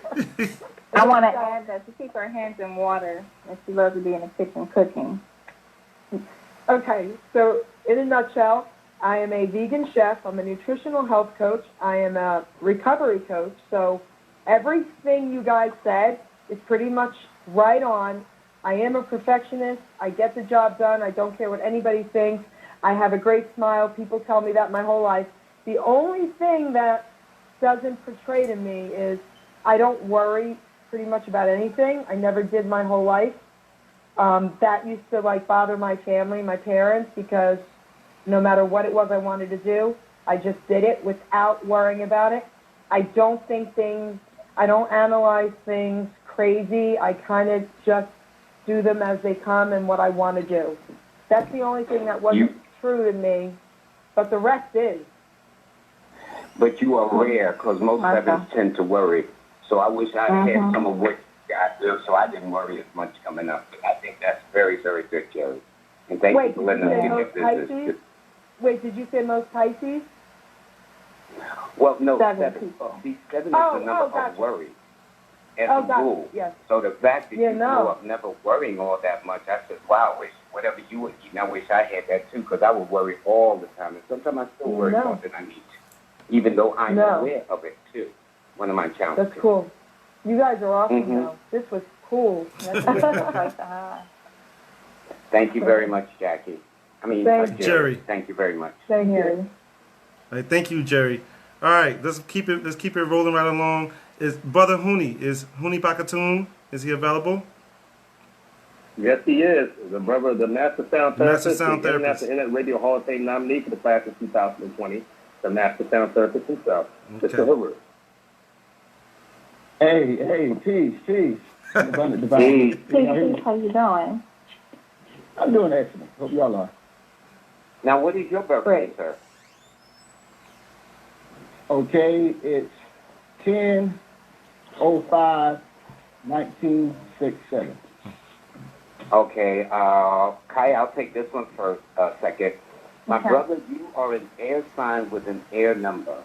I want to add that she keeps her hands in water and she loves to be in the kitchen cooking. Okay, so in a nutshell, I am a vegan chef. I'm a nutritional health coach. I am a recovery coach. So everything you guys said is pretty much right on. I am a perfectionist. I get the job done. I don't care what anybody thinks. I have a great smile. People tell me that my whole life. The only thing that doesn't portray to me is I don't worry pretty much about anything. I never did my whole life. That used to bother my family, my parents, because no matter what it was I wanted to do, I just did it without worrying about it. I don't analyze things crazy. I kind of just do them as they come and what I want to do. That's the only thing that wasn't true to me, but the rest is. But you are rare because most sevens tend to worry. So I wish I had some of what you got there so I didn't worry as much coming up. But I think that's very, very good, Jerry. And thank you for letting us get your business. Wait, did you say most Pisces? Well, no, 7 people. See, 7 is the number of worry as a rule. Yes. So the fact that you grew up never worrying all that much, I said, wow, whatever you would eat, I wish I had that too because I would worry all the time. And sometimes I still worry more than I need to. Even though I'm aware of it, too. One of my challenges. That's cool. You guys are awesome, though. This was cool. Thank you very much, Jackie. Jerry. Thank you very much. Thank you. All right, thank you, Jerry. All right, let's keep it rolling right along. Is Brother Huni Bakatoon? Is he available? Yes, he is. The Master Sound Therapist, Master Sound Therapist, Internet Radio Hall of Fame nominee for the class of 2020. the master sound therapist himself, Okay. Mr. Hoover. Hey, peace. Abundant divine. Hey, how you doing? I'm doing excellent. Hope y'all are. Now, what is your birthday, sir? Okay, it's 10/05/1967. Okay, Kai, I'll take this one first, second. My brother, you are an air sign with an air number.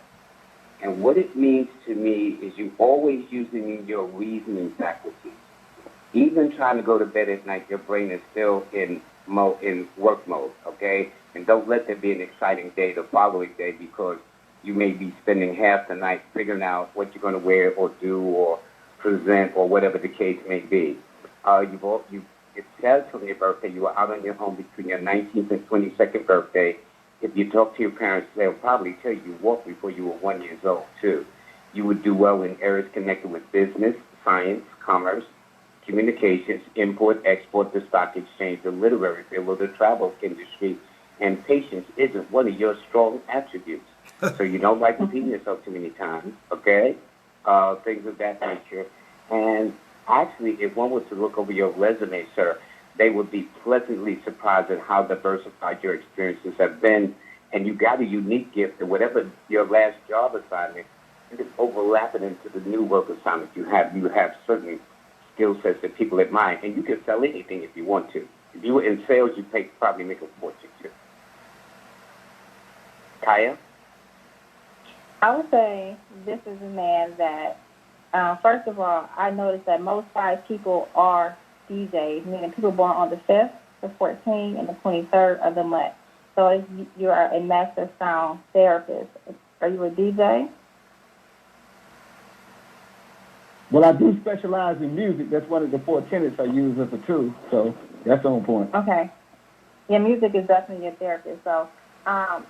And what it means to me is you always using your reasoning faculties. Even trying to go to bed at night, your brain is still in work mode, okay? And don't let there be an exciting day the following day because you may be spending half the night figuring out what you're going to wear or do or present or whatever the case may be. It says from your birthday you were out on your home between your 19th and 22nd birthday. If you talk to your parents, they'll probably tell you walked before you were 1 year old, too. You would do well in areas connected with business, science, commerce, communications, import, export, the stock exchange, the literary field, or the travel industry, and patience isn't one of your strong attributes. So you don't like repeating yourself too many times, okay? Things of that nature. And actually, if one was to look over your resume, sir, they would be pleasantly surprised at how diversified your experiences have been. And you got a unique gift, and whatever your last job assignment, you can overlap it into the new work assignment you have. You have certain skill sets that people admire, and you can sell anything if you want to. If you were in sales, you'd probably make a fortune, too. Kaya? I would say this is a man that, first of all, I noticed that most 5 people are DJs, meaning people born on the 5th, the 14th, and the 23rd of the month. So you are a master sound therapist. Are you a DJ? Well, I do specialize in music. That's one of the 4 tenets I use as a tool. So that's on point. Okay. Yeah, music is definitely your therapist. So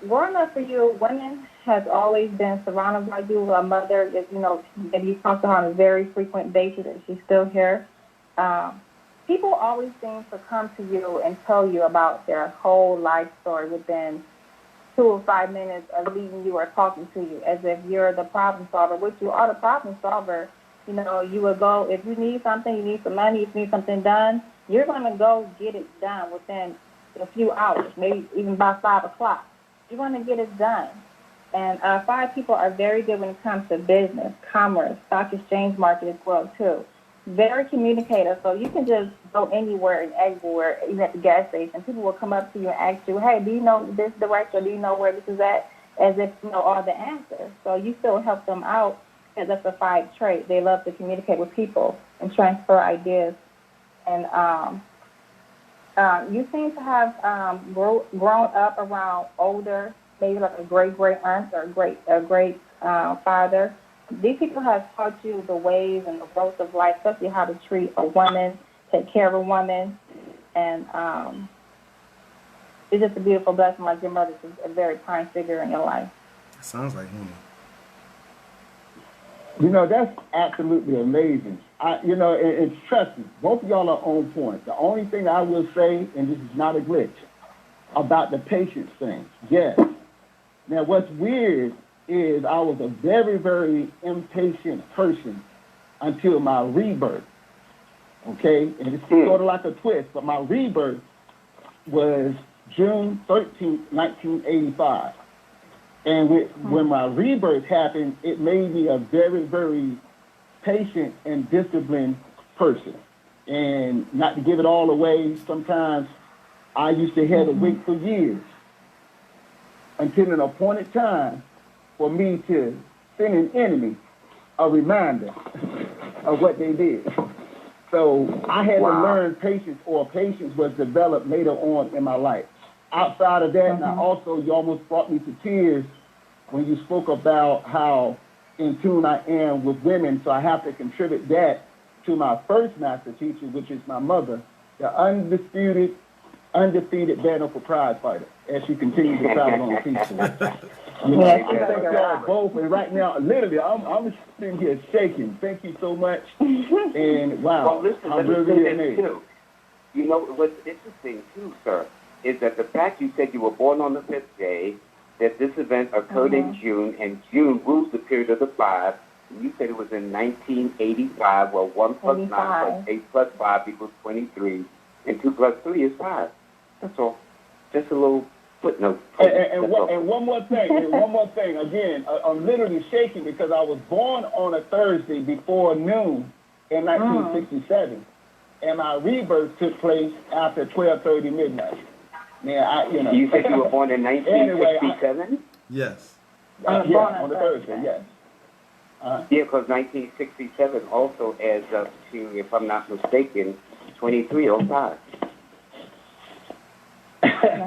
growing up for you, women has always been surrounded by you. A mother, if you talk to her on a very frequent basis, and she's still here. People always seem to come to you and tell you about their whole life story within 2 or 5 minutes of meeting you or talking to you, as if you're the problem solver, which you are the problem solver. You would go, if you need something, you need some money, if you need something done, you're going to go get it done within a few hours, maybe even by 5 o'clock. You're going to get it done. And 5 people are very good when it comes to business, commerce, stock exchange market as well, too. Very communicative, so you can just go anywhere and everywhere, even at the gas station. People will come up to you and ask you, hey, do you know this direction? Do you know where this is at? As if you know all the answers. So you still help them out, because that's a 5 trait. They love to communicate with people and transfer ideas. And you seem to have grown up around older, maybe like a great-great-aunt or a great father. These people have taught you the ways and the growth of life, especially how to treat a woman, take care of a woman. And it's just a beautiful blessing. Like your mother's a very kind figure in your life. Sounds like him. That's absolutely amazing. And trust me, both of y'all are on point. The only thing I will say, and this is not a glitch, about the patience thing, yes. Now, what's weird is I was a very, very impatient person until my rebirth, okay? And it's sort of like a twist, but my rebirth was June 13th, 1985. And when my rebirth happened, it made me a very, very patient and disciplined person. And not to give it all away, sometimes I used to have to wait for years until an appointed time for me to send an enemy a reminder of what they did. So I had to learn patience, or patience was developed later on in my life. Outside of that, now also you almost brought me to tears when you spoke about how in tune I am with women, so I have to contribute that to my first master teacher, which is my mother, the undefeated battle for prize fighter, as she continues to travel on the teaching. Thank y'all both, and right now, literally, I'm sitting here shaking. Thank you so much, and wow, well, listen, I'm really amazed. Too. What's interesting too, sir, is that the fact you said you were born on the 5th day, that this event occurred in June, and June rules the period of the 5. You said it was in 1985. Well, 1 plus 9 plus 8 plus 5 equals 23, and 2 plus 3 is 5. That's all. Just a little footnote. And one more thing. Again, I'm literally shaking because I was born on a Thursday before noon in 1967, and my rebirth took place after 12:30 midnight. Man, You said you were born in 1967? Anyway, yes. On the Thursday, yes. Yeah, because 1967 also adds up to, if I'm not mistaken, 2305.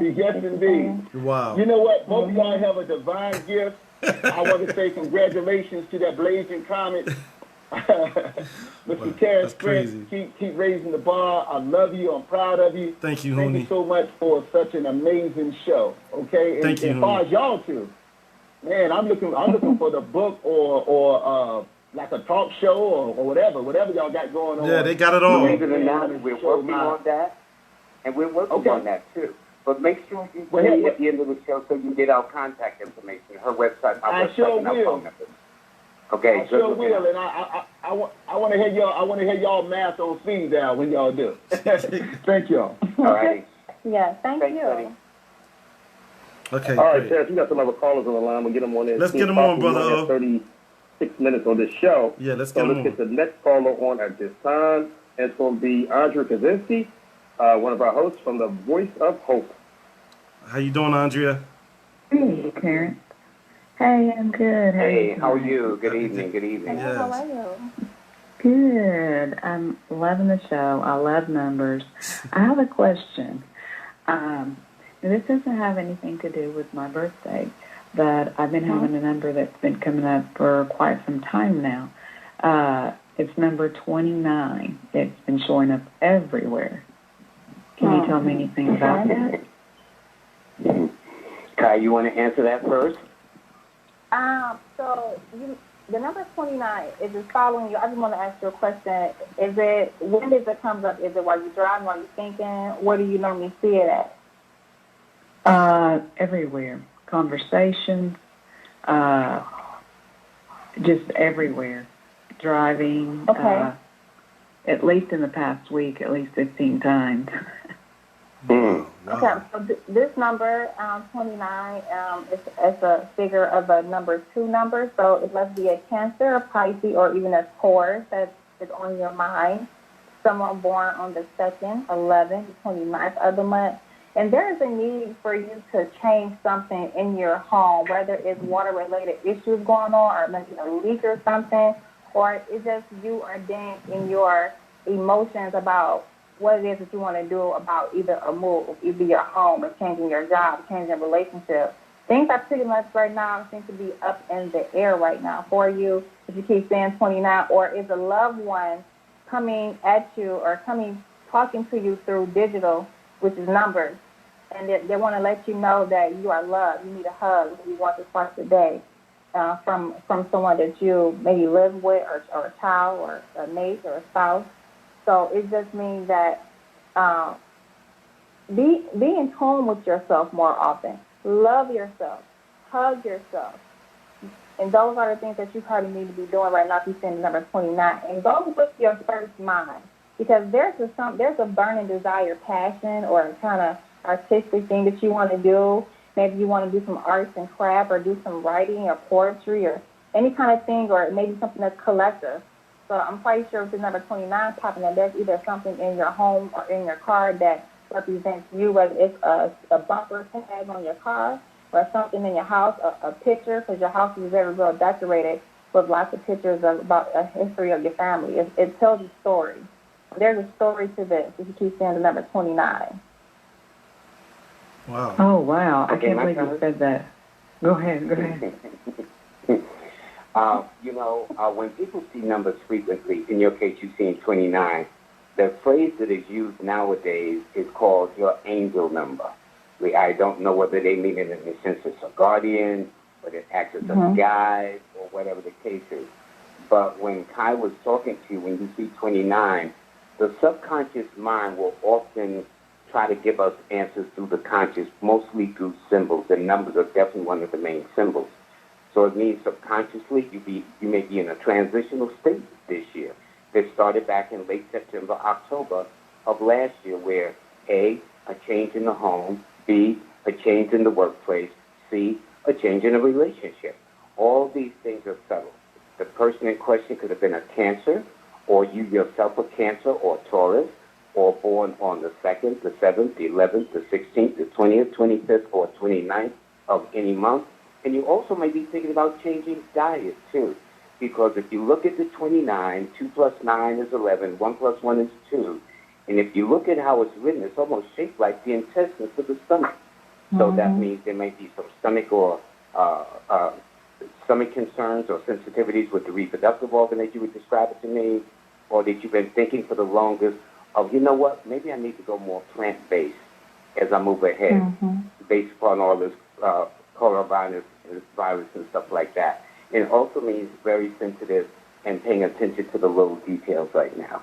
Yes, indeed. Wow. You know what? Both of y'all have a divine gift. I want to say congratulations to that blazing comet. Mr. Terris, keep raising the bar. I love you. I'm proud of you. Thank you, Thank you so much for such an amazing show. Okay? Thank you, as far as y'all too, man, I'm looking for the book or like a talk show or whatever y'all got going on. Yeah, they got it all. Believe it or not, we're working on that, and we're working on that too. But make sure you say at the end of the show so you get our contact information, her website, my website, sure and our will. phone number. Okay, I sure will, and I want to hear y'all. I want to hear y'all math on speed dial when y'all do. Thank y'all. All right. Yeah, thank you. Buddy. Okay. All right, Terris, we got some other callers on the line. We'll get them on in. Let's get them on, brother. We only have 36 minutes on this show. Yeah, let's get them on. Let's get the next caller on at this time. And it's going to be Andrea Kaczynski, one of our hosts from the Voice of Hope. How you doing, Andrea? Hey, Terris. Hey, I'm good. Hey, how are you? Good evening. Good evening. Yes. How are you? Good. I'm loving the show. I love numbers. I have a question. This doesn't have anything to do with my birthday, but I've been having a number that's been coming up for quite some time now. It's number 29. It's been showing up everywhere. Can you tell me anything about that? Kai, you want to answer that first? So the number 29, is it following you? I just want to ask you a question. When does it come up? Is it while you're driving, while you're thinking? Where do you normally see it at? Everywhere. Conversations, just everywhere. Driving, at least in the past week, at least 15 times. Wow. Okay, so this number, 29, it's a figure of a number 2 number, so it must be a Cancer, a Pisces, or even a Taurus that is on your mind. Someone born on the 2nd, 11th, 29th of the month. And there is a need for you to change something in your home, whether it's water-related issues going on or maybe a leak or something, or it's just you are dealing in your emotions about what it is that you want to do about either a move, either your home or changing your job, changing a relationship. Things are pretty much right now seem to be up in the air right now for you. If you keep saying 29, or is a loved one coming at you or talking to you through digital, which is numbers, and they want to let you know that you are loved, you need a hug, you want to start the day from someone that you maybe live with or a child or a mate or a spouse. So it just means that be in tune with yourself more often. Love yourself. Hug yourself. And those are the things that you probably need to be doing right now if you send the number 29. And go with your first mind. Because there's a burning desire, passion, or a kind of artistic thing that you want to do. Maybe you want to do some arts and craft or do some writing or poetry or any kind of thing, or maybe something that's collective. So I'm quite sure with the number 29 popping up, there's either something in your home or in your car that represents you, whether it's a bumper tag on your car or something in your house, a picture, because your house is very well decorated with lots of pictures about a history of your family. It tells a story. There's a story to this if you keep saying the number 29. Wow. Oh, wow. I can't believe you said that. Go ahead. When people see numbers frequently, in your case you've seen 29, the phrase that is used nowadays is called your angel number. I don't know whether they mean it in the sense of a guardian, or it acts as a guide, or whatever the case is. But when Kai was talking to you, when you see 29, the subconscious mind will often try to give us answers through the conscious, mostly through symbols, and numbers are definitely one of the main symbols. So it means subconsciously you may be in a transitional state this year. That started back in late September, October of last year, where A, a change in the home, B, a change in the workplace, C, a change in a relationship. All these things are subtle. The person in question could have been a Cancer, or you yourself a Cancer or Taurus, or born on the 2nd, the 7th, the 11th, the 16th, the 20th, 25th, or 29th of any month. And you also may be thinking about changing diet, too. Because if you look at the 29, 2 plus 9 is 11, 1 plus 1 is 2. And if you look at how it's written, it's almost shaped like the intestines of the stomach. So that means there may be some stomach or stomach concerns or sensitivities with the reproductive organ that you would describe it to me, or that you've been thinking for the longest of, you know what, maybe I need to go more plant-based as I move ahead, based upon all this coronavirus and stuff like that. And it also means very sensitive and paying attention to the little details right now,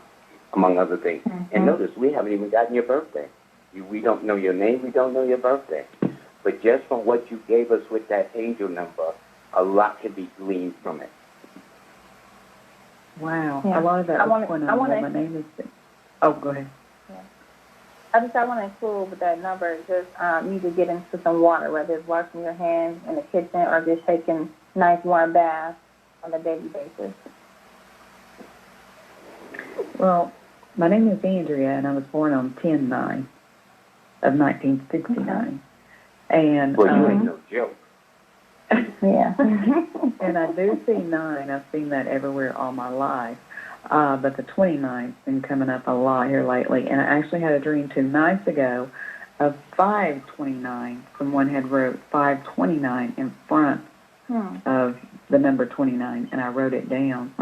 among other things. And notice, we haven't even gotten your birthday. We don't know your name, we don't know your birthday. But just from what you gave us with that angel number, a lot can be gleaned from it. Wow. Yeah. A lot of that was going on. My name is... Oh, go ahead. Yeah. I want to include with that number, just need to get into some water, whether it's washing your hands in the kitchen or just taking nice warm baths on a daily basis. Well, my name is Andrea, and I was born on 10/9 of 1969. And well, you ain't no joke. Yeah. And I do see 9. I've seen that everywhere all my life. But the 29's been coming up a lot here lately. And I actually had a dream 2 nights ago of 529. Someone had wrote 529 in front of the number 29, and I wrote it down.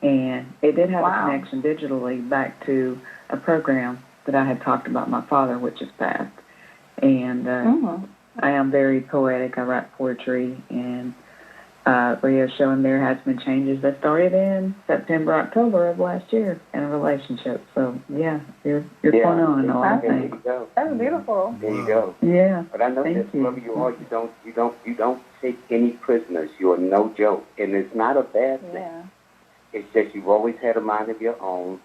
And it did have a connection digitally back to a program that I had talked about my father, which is passed. And I am very poetic. I write poetry, and Leo's showing there has been changes that started in September, October of last year in a relationship. So yeah, you're going on a lot of things. That's beautiful. There you go. Yeah. But I know that whoever you are, you don't take any prisoners. You are no joke, and it's not a bad thing. Yeah. It's just you've always had a mind of your own.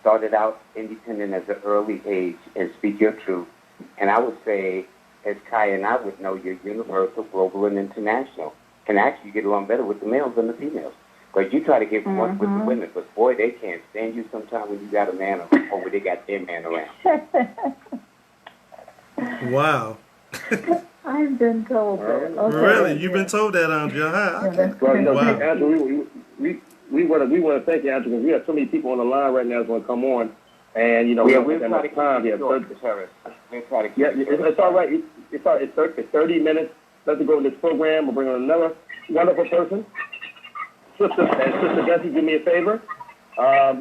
Started out independent at an early age, and speak your truth. And I would say, as Kaya and I would know, you're universal, global, and international. And actually, you get along better with the males than the females. Because you try to get one with the women, but boy, they can't stand you sometimes when you got a man or when they got their man around. Wow. I've been told that. Okay. Really? You've been told that, Andrea? Well, you know, wow. Andrew, we want to thank you, Andrew, because we have so many people on the line right now that's going to come on. And, you know, we'll we don't have enough time here. It's all right. It's 30 minutes. Let's go with this program. We'll bring on another wonderful person. Sister Bessie, do me a favor. I'll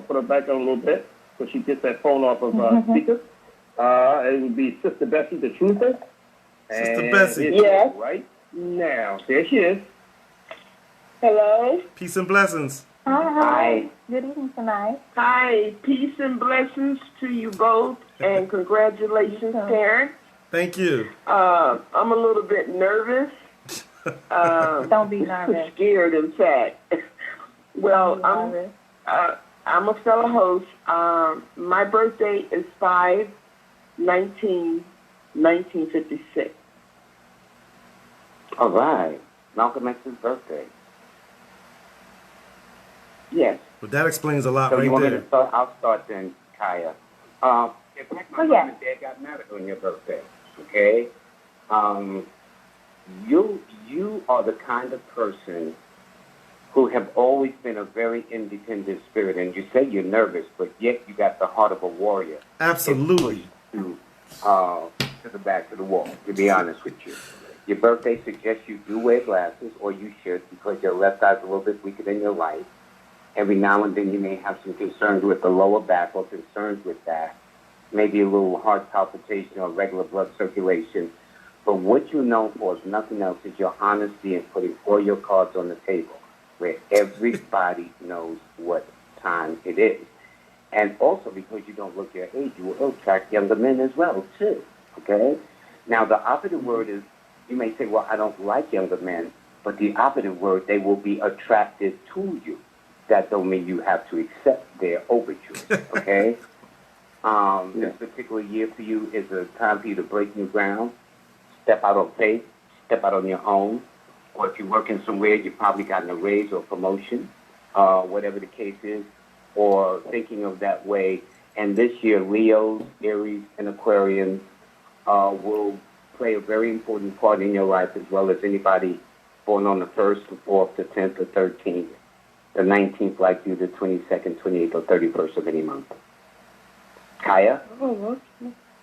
put her back on a little bit so she gets that phone off of speaker. It would be Sister Bessie, the truther. Sister Bessie. Yes. Right now. There she is. Hello. Peace and blessings. Hi. Good evening tonight. Hi. Peace and blessings to you both, and congratulations, Terris. Thank you. I'm a little bit nervous. Don't be nervous. Scared, in fact. Well, I'm a fellow host. My birthday is 5/19/1956. All right. Malcolm X's birthday. Yes. Well, that explains a lot so right you want there. Me to start? I'll start then, Kaya. In fact, my mom and dad got married on your birthday. Okay? You are the kind of person who have always been a very independent spirit, and you say you're nervous, but yet you got the heart of a warrior. Absolutely. To the back of the wall, to be honest with you. Your birthday suggests you do wear glasses, or you should, because your left eye's a little bit weaker than your right. Every now and then you may have some concerns with the lower back or concerns with that. Maybe a little heart palpitation or regular blood circulation. But what you're known for is nothing else is your honesty and putting all your cards on the table, where everybody knows what time it is. And also because you don't look your age, you will attract younger men as well, too. Okay? Now, the operative word is, you may say, well, I don't like younger men, but the operative word, they will be attracted to you. That don't mean you have to accept their overtures, okay? This particular year for you is a time for you to break new ground, step out on faith, step out on your own, or if you're working somewhere, you've probably gotten a raise or promotion, whatever the case is, or thinking of that way. And this year, Leos, Aries, and Aquarians will play a very important part in your life, as well as anybody born on the 1st, the 4th, the 10th, the 13th, the 19th, like you, the 22nd, 28th, or 31st of any month. Kaya?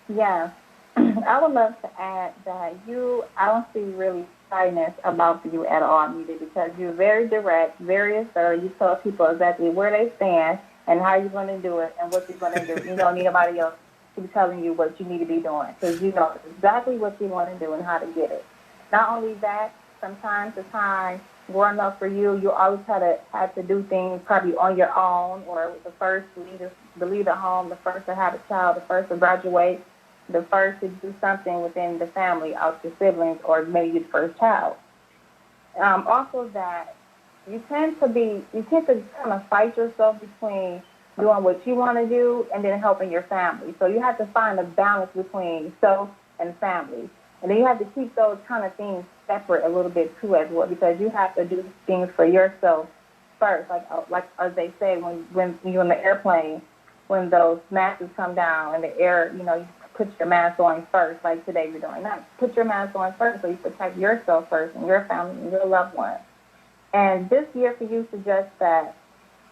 Yeah. I would love to add that I don't see really shyness about you at all, neither, because you're very direct, very assertive. You tell people exactly where they stand and how you're going to do it and what you're going to do. You don't need nobody else to be telling you what you need to be doing, because you know exactly what you want to do and how to get it. Not only that, from time to time, growing up for you, you always had to do things probably on your own, or the first to leave the home, the first to have a child, the first to graduate, the first to do something within the family, out your siblings, or maybe your first child. Also that you tend to kind of fight yourself between doing what you want to do and then helping your family. So you have to find a balance between self and family. And then you have to keep those kind of things separate a little bit too as well, because you have to do things for yourself first. Like as they say, when you're in the airplane, when those masks come down in the air, you put your mask on first, like today we're doing that. Put your mask on first so you protect yourself first and your family and your loved ones. And this year for you suggests that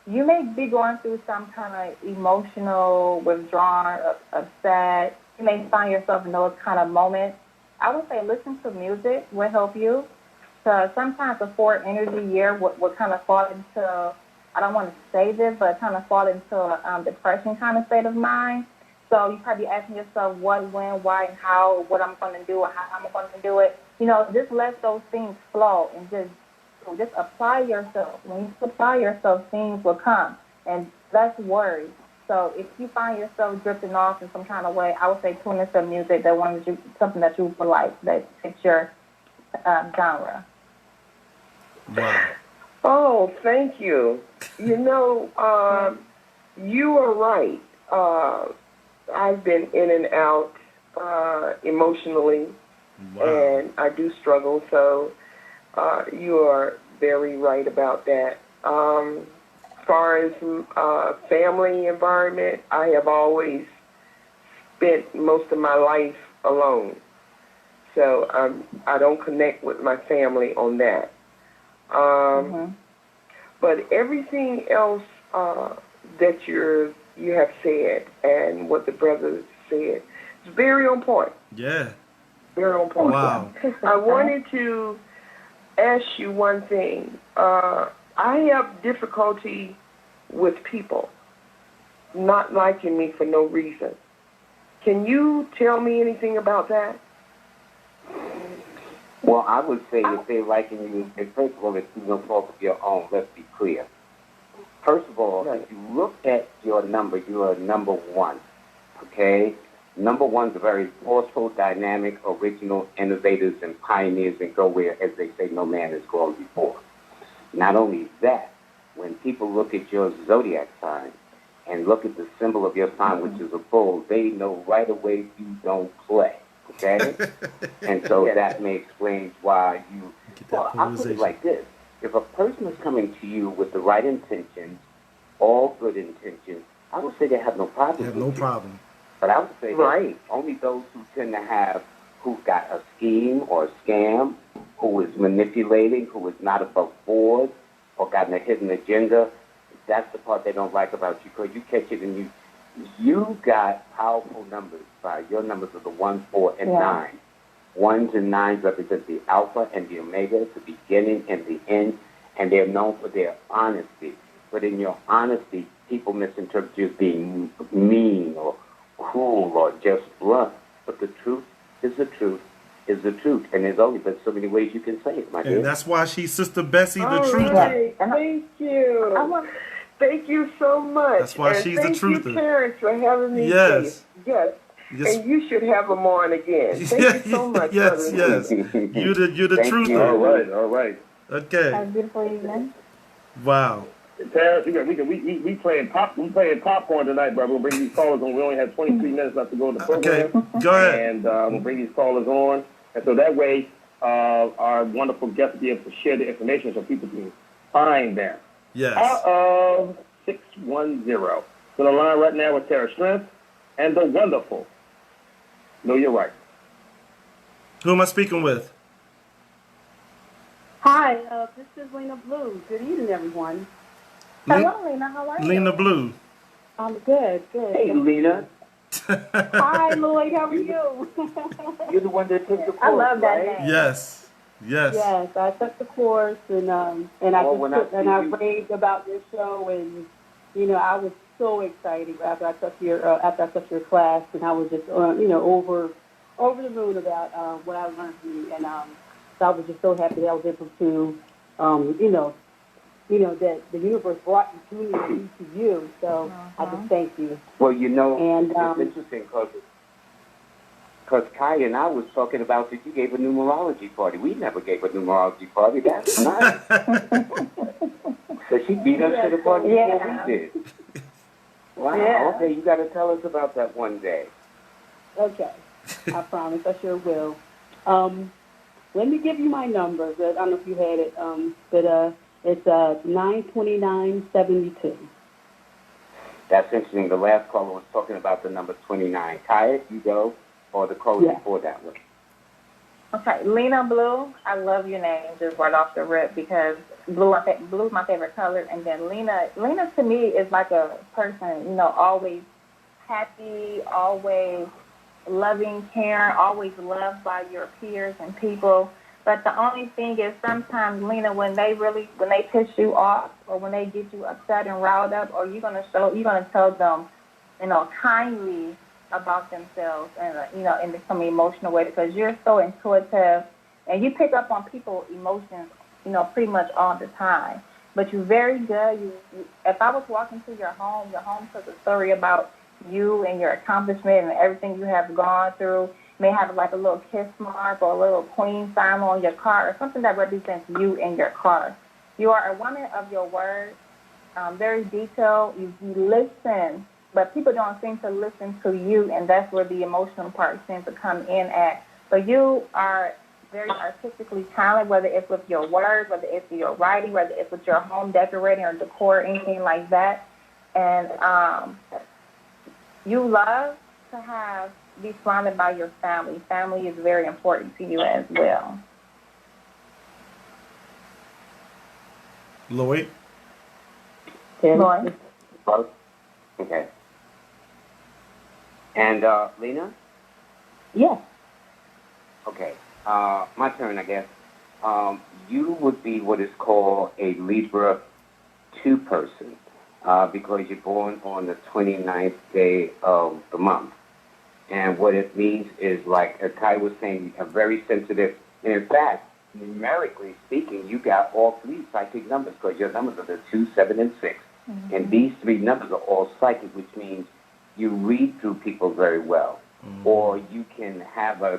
you may be going through some kind of emotional, withdrawn, upset. You may find yourself in those kind of moments. I would say listen to music will help you. So sometimes the 4 energy year will kind of fall into, I don't want to say this, but kind of fall into a depression kind of state of mind. So you probably asking yourself what, when, why, and how, what I'm going to do, or how I'm going to do it. Just let those things flow and just apply yourself. When you apply yourself, things will come, and less worry. So if you find yourself drifting off in some kind of way, I would say tune into music something that you would like, that fits your genre. Wow. Oh, thank you. You are right. I've been in and out emotionally, and I do struggle, so you are very right about that. As far as family environment, I have always spent most of my life alone, so I don't connect with my family on that. But everything else that you have said and what the brothers said is very on point. Yeah. Very on point. Wow. I wanted to ask you one thing. I have difficulty with people not liking me for no reason. Can you tell me anything about that? Well, I would say if they're liking you, first of all, it's no fault of your own. Let's be clear. First of all, if you look at your number, you are number 1, okay? Number 1's a very forceful, dynamic, original, innovators, and pioneers, and go where, as they say, no man has gone before. Not only that, when people look at your zodiac sign and look at the symbol of your sign, which is a bull, they know right away you don't play, okay? And so that may explain why you... Well, I'll put it like this. If a person is coming to you with the right intentions, all good intentions, I would say they have no problem. They have no problem. But I would say that only those who tend to have, who've got a scheme or a scam, who is manipulating, who is not above board, or got a hidden agenda, that's the part they don't like about you, because you catch it and you got powerful numbers. Your numbers are the 1, 4, and 9. 1s and 9s represent the alpha and the omega, the beginning and the end, and they're known for their honesty. But in your honesty, people misinterpret you as being mean or cruel or just blunt. But the truth is the truth is the truth, and there's only but so many ways you can say it, my dear. And that's why she's Sister Bessie, the truth. Right. Thank you. Thank you so much. That's why and she's the thank truther. you, Terris, for having me. Yes. Yes. And you should have them on again. Thank you so much, yes, brother. yes. You're the Thank truther. you. All right. Okay. Have a beautiful evening. Wow. Terris, we playing popcorn tonight, brother. We'll bring these callers on. We only have 23 minutes left to go to the program. Okay, go ahead. And we'll bring these callers on. And so that way, our wonderful guests will be able to share the information so people can find them. Yes. Out of 610. So the line right now with Terris Strength and the wonderful. No, you're right. Who am I speaking with? Hi, this is Lena Blue. Good evening, everyone. Hello, Lena. How are you? Lena Blue. I'm good. Hey, Lena. Hi, Lloyd. How are you? You're the one that took the course, I love that right? name. Yes. Yes, I took the course and I raved about your show, and I was so excited after I took your class, and I was just over the moon about what I learned from you, and so I was just so happy that I was able to that the universe brought you to me and me to you. So I just thank you. Well, and it's interesting because Kai and I was talking about that you gave a numerology party. We never gave a numerology party. That's nice. So she beat us to the party before we did. Wow. Yeah. Okay, you got to tell us about that one day. Okay. I promise. I sure will. Let me give you my numbers. I don't know if you had it, but it's 92972. That's interesting. The last caller was talking about the number 29. Kai, you go, or the caller before that one. Okay, Lena Blue. I love your name just right off the rip because blue is my favorite color, and then Lena to me is like a person, always happy, always loving, caring, always loved by your peers and people. But the only thing is sometimes, Lena, when they piss you off or when they get you upset and riled up, or you're gonna tell them, kindly about themselves and in some emotional way, because you're so intuitive and you pick up on people's emotions, pretty much all the time. But you're very good. If I was walking through your home tells a story about you and your accomplishment and everything you have gone through. May have like a little kiss mark or a little queen sign on your car or something that represents you and your car. You are a woman of your word, very detailed. You listen, but people don't seem to listen to you, and that's where the emotional part seems to come in at. But you are very artistically talented, whether it's with your words, whether it's your writing, whether it's with your home decorating or decor, anything like that. And you love to be surrounded by your family. Family is very important to you as well. Lloyd? Lloyd? Okay. And Lena? Yes. Okay. My turn, I guess. You would be what is called a Libra 2 person because you're born on the 29th day of the month. And what it means is, like Kai was saying, a very sensitive. And in fact, numerically speaking, you got all three psychic numbers because your numbers are the 2, 7, and 6. Mm-hmm. And these three numbers are all psychic, which means you read through people very well. Mm-hmm. Or you can have a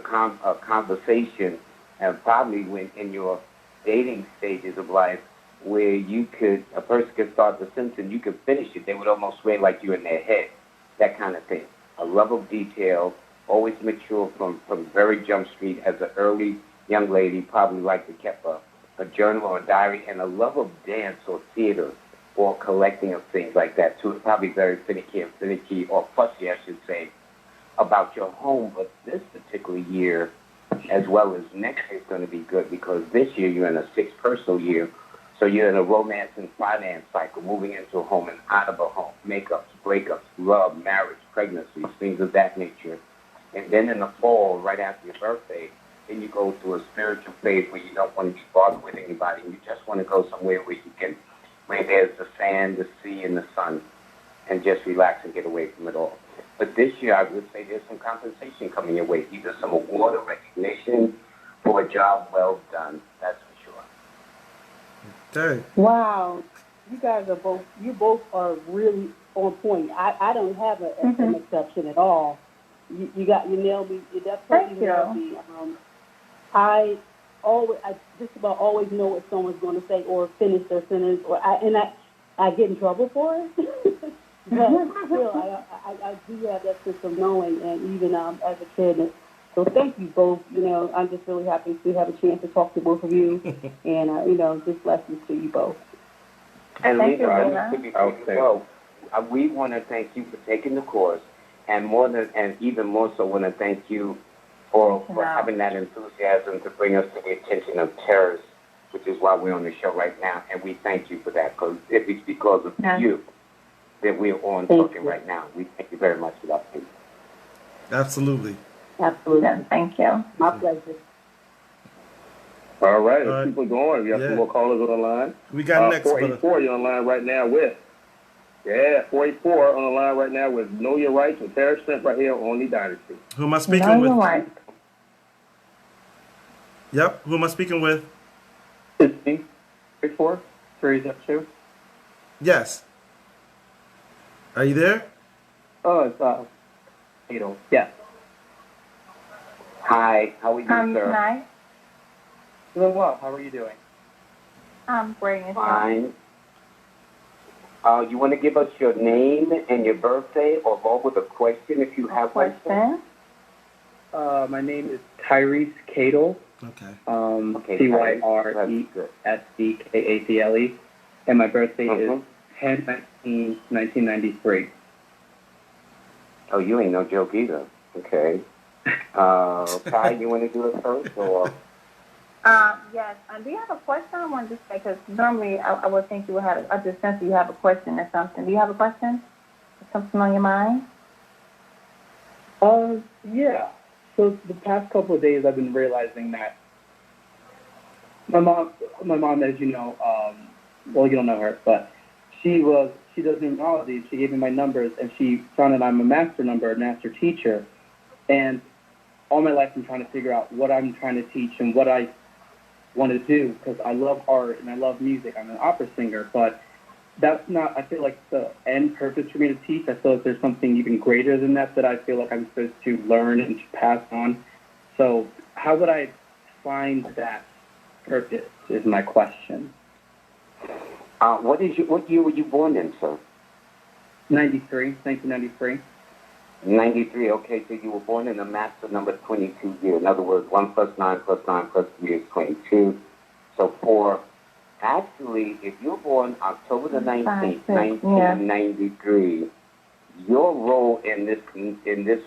conversation, and probably when in your dating stages of life, where a person could start the sentence and you could finish it. They would almost swear like you're in their head, that kind of thing. A love of detail, always mature from very Jump Street as an early young lady, probably like to keep a journal or a diary, and a love of dance or theater or collecting of things like that too. Probably very finicky or fussy, I should say, about your home. But this particular year, as well as next year, is going to be good because this year you're in a 6 personal year. So you're in a romance and finance cycle, moving into a home and out of a home, makeups, breakups, love, marriage, pregnancies, things of that nature. And then in the fall, right after your birthday, then you go through a spiritual phase where you don't want to be bothered with anybody. You just want to go somewhere where there's the sand, the sea, and the sun, and just relax and get away from it all. But this year, I would say there's some compensation coming your way, either some award or recognition for a job well done. That's for sure. Okay. Wow. you guys are both, you both are really on point. I don't have an exception at all. You nailed me. You definitely nailed me. I just about always know what someone's going to say or finish their sentence, I get in trouble for it. But still, I do have that sense of knowing, and even as a kid. So thank you both. I'm just really happy to have a chance to talk to both of you, and just blessings to you both. And Lisa, we want to thank you for taking the course, and even more so, want to thank you for having that enthusiasm to bring us to the attention of Terris, which is why we're on the show right now. And we thank you for that, because it's because of you that we're on talking right now. We thank you very much for that. Absolutely. Absolutely. Thank you. My pleasure. All right, let's keep it going. We have some more callers on the line. We got next. 484, you're on the line right now with. 484 on the line right now with Know Your Rights with Terris right here on the Dynasty. Who am I speaking with? Yep, who am I speaking with? It's me. 34? 302? Yes. Are you there? Oh, it's, yeah. Hi, how are you, sir? Hi. Doing well. How are you doing? I'm great. Fine. You want to give us your name and your birthday, or go with a question if you have one? My name is Tyrese Cadle. Okay. Tyresdkatle. And my birthday is 10/19/1993. Oh, you ain't no joke either. Okay. Ty, you want to do it first, or? Yes. Do you have a question? I wanted to say, because normally I would think you would have, I just sense you have a question or something. Do you have a question? Something on your mind? Yeah. So the past couple of days, I've been realizing that my mom, as you know, well, you don't know her, but she does numerology. She gave me my numbers, and she found that I'm a master teacher. And all my life, I'm trying to figure out what I'm trying to teach and what I want to do, because I love art and I love music. I'm an opera singer, but that's not, I feel like, the end purpose for me to teach. I feel like there's something even greater than that I feel like I'm supposed to learn and to pass on. So how would I find that purpose is my question. What year were you born in, sir? 1993. 93, okay, so you were born in a master number 22 year. In other words, 1 + 9 + 9 + 3 is 22. So if you're born October the 19th, 1993, your role in this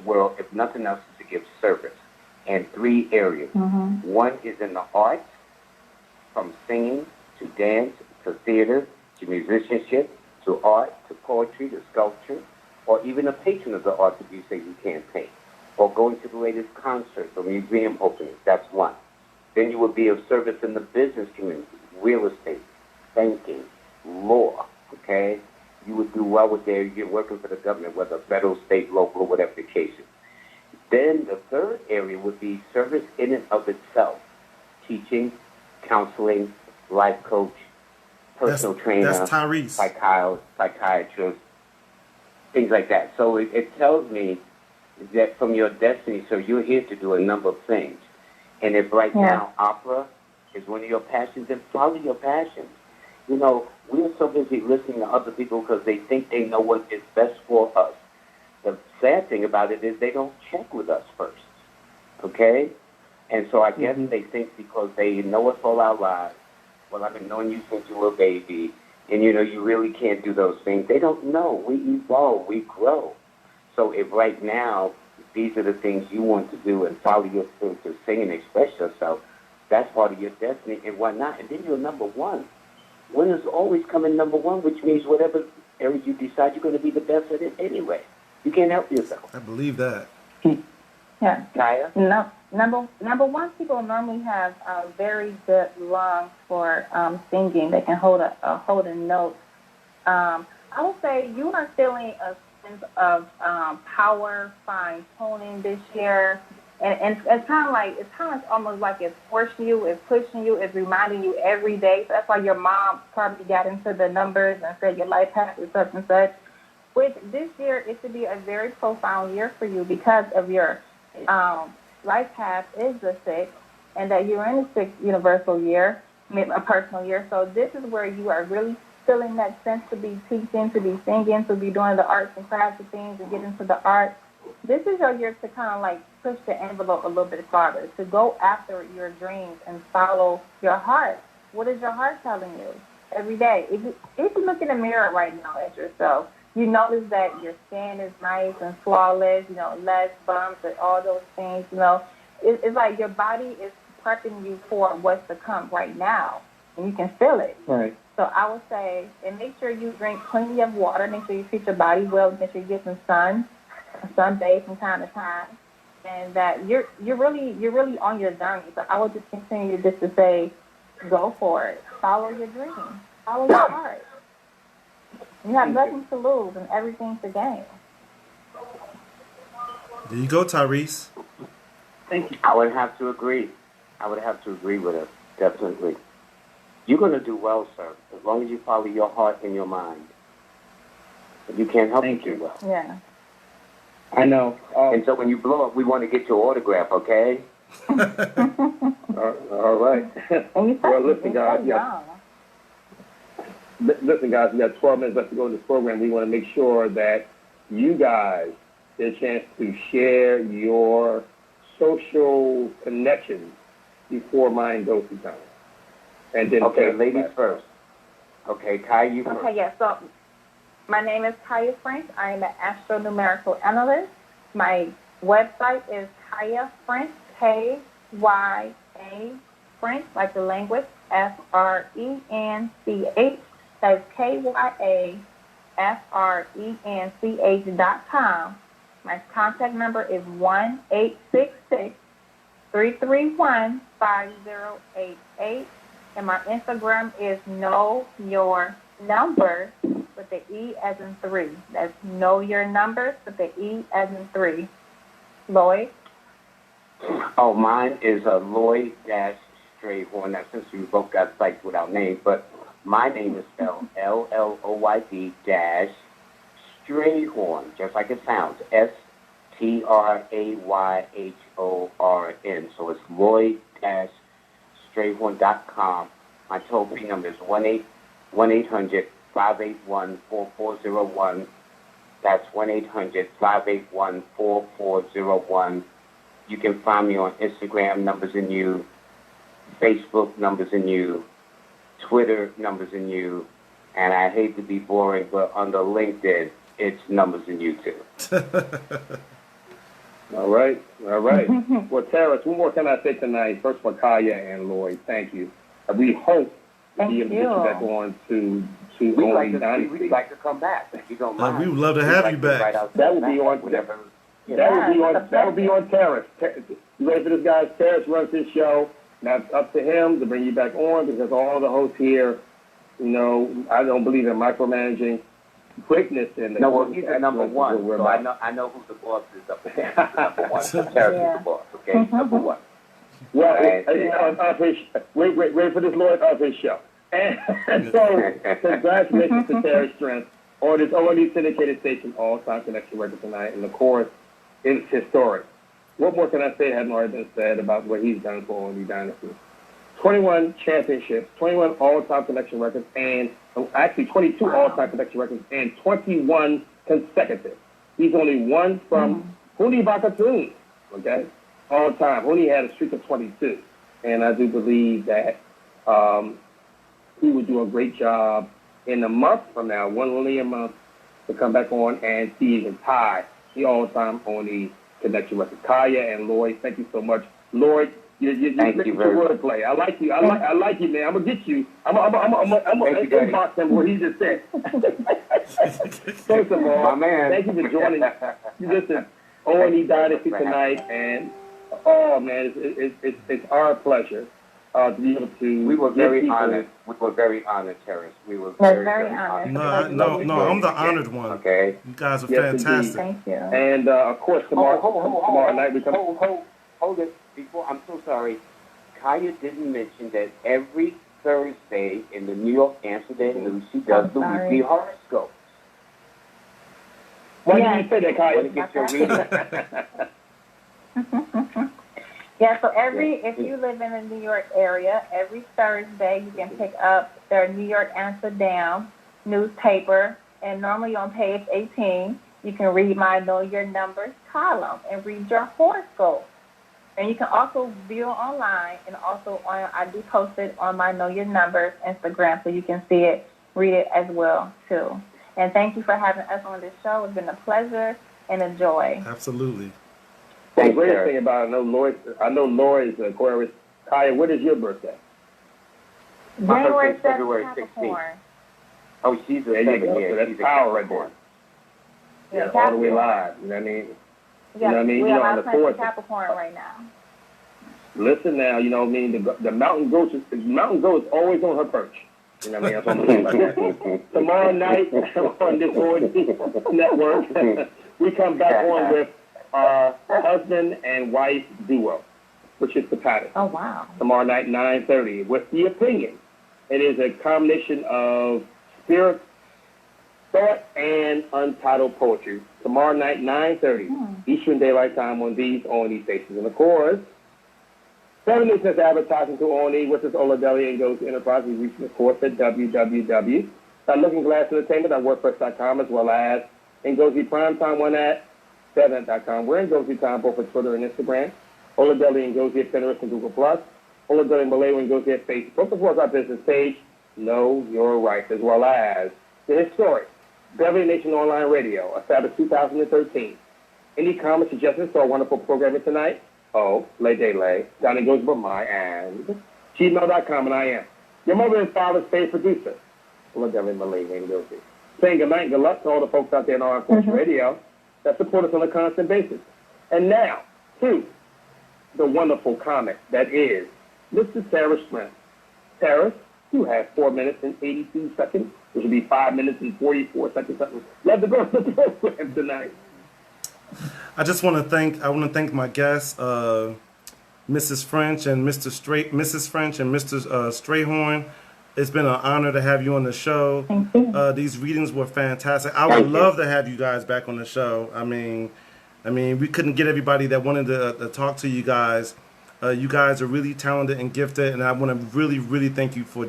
world, if nothing else, is to give service in 3 areas. One is in the arts, from singing to dance to theater to musicianship to art to poetry to sculpture, or even a patron of the arts if you say you can't paint, or going to the latest concerts or museum openings. That's one. Then you will be of service in the business community, real estate, banking, law, okay? You would do well with there. You're working for the government, whether federal, state, local, or whatever the case is. Then the third area would be service in and of itself, teaching, counseling, life coach, personal trainer, psychiatrist, things like that. So it tells me that from your destiny, so you're here to do a number of things. And if now opera is one of your passions, then follow your passions. You know, we're so busy listening to other people because they think they know what is best for us. The sad thing about it is they don't check with us first, okay? And so I guess they think because they know us all our lives, well, I've been knowing you since you were a baby, and you know you really can't do those things. They don't know. We evolve, we grow. So if right now these are the things you want to do and follow your spirit to sing and express yourself, that's part of your destiny, and why not? And then you're number one. Winners always come in number one, which means whatever area you decide, you're going to be the best at it anyway. You can't help yourself. I believe that. Yeah. Kaya? No. Number one, people normally have very good lungs for singing. They can hold a note. I would say you are feeling a sense of power, fine tuning this year, And it's kind of almost like it's forcing you, it's pushing you, it's reminding you every day. So that's why your mom probably got into the numbers and said your life path is such and such. Which this year, it should be a very profound year for you because of your life path is the 6th, and that you're in the 6th universal year, a personal year. So this is where you are really feeling that sense to be teaching, to be singing, to be doing the arts and crafts of things, and get into the art. This is your year to kind of like push the envelope a little bit farther, to go after your dreams and follow your heart. What is your heart telling you every day? If you look in the mirror right now at yourself, you notice that your skin is nice and flawless, less bumps and all those things, It's like your body is prepping you for what's to come right now, and you can feel it. Right. So I would say, and make sure you drink plenty of water, make sure you treat your body well, make sure you get some sunbathe from time to time, and that you're really on your journey. So I would just continue just to say, go for it. Follow your dream. Follow your heart. You have nothing to lose and everything to gain. There you go, Tyrese. Thank you. I would have to agree. With her, definitely. You're going to do well, sir, as long as you follow your heart and your mind. But you can't help but do well. Yeah. I know. And so when you blow up, we want to get your autograph, okay? All right. Well, listen, guys. Listen, guys, we got 12 minutes left to go in this program. We want to make sure that you guys get a chance to share your social connections before mine goes to time. And then okay, ladies first. Okay, Kai, you first. Okay, yeah, so my name is Kaya French. I am an astronumerical analyst. My website is Kaya French, Kya French, like the language, French. That's KYAFRENCH.com. My contact number is 1-866-331-5088. And my Instagram is Know Your Numbers with the E as in 3. That's Know Your Numbers with the E as in 3. Lloyd? Oh, mine is Lloyd-Strayhorn. Now, since we both got sites without names, but my name is spelled LLOYD-Strayhorn, just like it sounds, STRAYHORN. So it's Lloyd-Strayhorn.com. My toll-free number is 1-800-581-4401. That's 1-800-581-4401. You can find me on Instagram, Numbers in You, Facebook, Numbers in You, Twitter, Numbers in You, and I hate to be boring, but under LinkedIn, it's Numbers in You too. All right. Well, Terris, what more can I say tonight? First for Kaya and Lloyd, thank you. We hope to be able to get you back on to We'd like to come back, if you don't mind. We would love to have you back. That would be on whatever. That would be on Terris. You ready for this, guys? Terris runs his show. Now it's up to him to bring you back on because all the hosts here, I don't believe in micromanaging greatness in the. No, well, he's the number one, so I know who the boss is up there. Number one. Terris is the boss, okay? Number one. Well, wait for this, Lloyd, of his show. And so, congratulations to Terris Strength on his only syndicated station, All Time Connection Record tonight. And of course, it's historic. What more can I say that hasn't already been said about what he's done for O&E Dynasty? 21 championships, 21 All-Time Connection records, and actually 22 All-Time Connection records, and 21 consecutive. He's only one from Huni Bakatoon, okay? All time. Huni had a streak of 22. And I do believe that he would do a great job in a month from now, only a month, to come back on and see if he can tie the all-time O&E Connection record. Kaya and Lloyd, thank you so much. Lloyd, you wordplay. I like you. I like you, man. I'm gonna get you. I'm gonna inbox him what he just said. First of all, my man, thank you for joining. Listen, O&E Dynasty tonight, and man, it's our pleasure to be able to. We were very honored. We were very honored, Terris. We were very honored. No, I'm the honored one. Okay, you guys are fantastic. Thank you. And of course, tomorrow night we come. hold it. Before, I'm so sorry. Kaya didn't mention that every Thursday in the New York Amsterdam News, she does the weekly horoscope. Why did you say that, Kaya? Want to get your reading? Yeah, so if you live in the New York area, every Thursday you can pick up their New York Amsterdam newspaper, and normally on page 18, you can read my Know Your Numbers column and read your horoscope. And you can also view it online, and also I do post it on my Know Your Numbers Instagram, so you can see it, read it as well, too. And thank you for having us on this show. It's been a pleasure and a joy. Absolutely. The greatest thing about I know Lloyd's Aquarius. Kaya, what is your birthday? January 7th, February 16th. Oh, she's a 7, so that's power right there. Yeah, all the way live. You know what I mean? Yeah, you know what I mean? We on the 4th. Capricorn right now. Listen now, you know what I mean? The mountain goat is always on her perch. You know what I mean? That's what I'm saying about that. Tomorrow night on this Void Network, we come back on with our husband and wife duo, which is the pattern. Oh, wow. Tomorrow night, 9:30, with The Opinion. It is a combination of spirit, thought, and untitled poetry. Tomorrow night, 9:30, Eastern Daylight Time on these O&E stations. And of course, 7 News is advertising to O&E, which is Ola Deli and Goes Enterprise. We reach, of course, at www.lookingglass.entertainment.wordpress.com, as well as Ngozi Primetime one at 7.com. We're Ngozi Time both for Twitter and Instagram. Ola Deli and Ngozi at Terris and Google+. Ola Deli and Malay and Ngozi at Facebook, as well as our business page, Know Your Rights, as well as the historic Beverly Nation Online Radio, established 2013. Any comments, suggestions to our wonderful programming tonight? Oh, lay. Johnny goes by my and gmail.com, and I am your mother and father's favorite producer, Ola Deli, Malay and Ngozi. Saying good night and good luck to all the folks out there in our radio that support us on a constant basis. And now, to the wonderful comic that is Mr. Terris Strength. Terris, you have 4 minutes and 82 seconds, which will be 5 minutes and 44 seconds. Let the go to the program tonight. I want to thank my guests, Mrs. French and Mr. Strayhorn. It's been an honor to have you on the show. Thank you. These readings were fantastic. I would love to have you guys back on the show. I mean, we couldn't get everybody that wanted to talk to you guys. You guys are really talented and gifted, and I want to really, really thank you for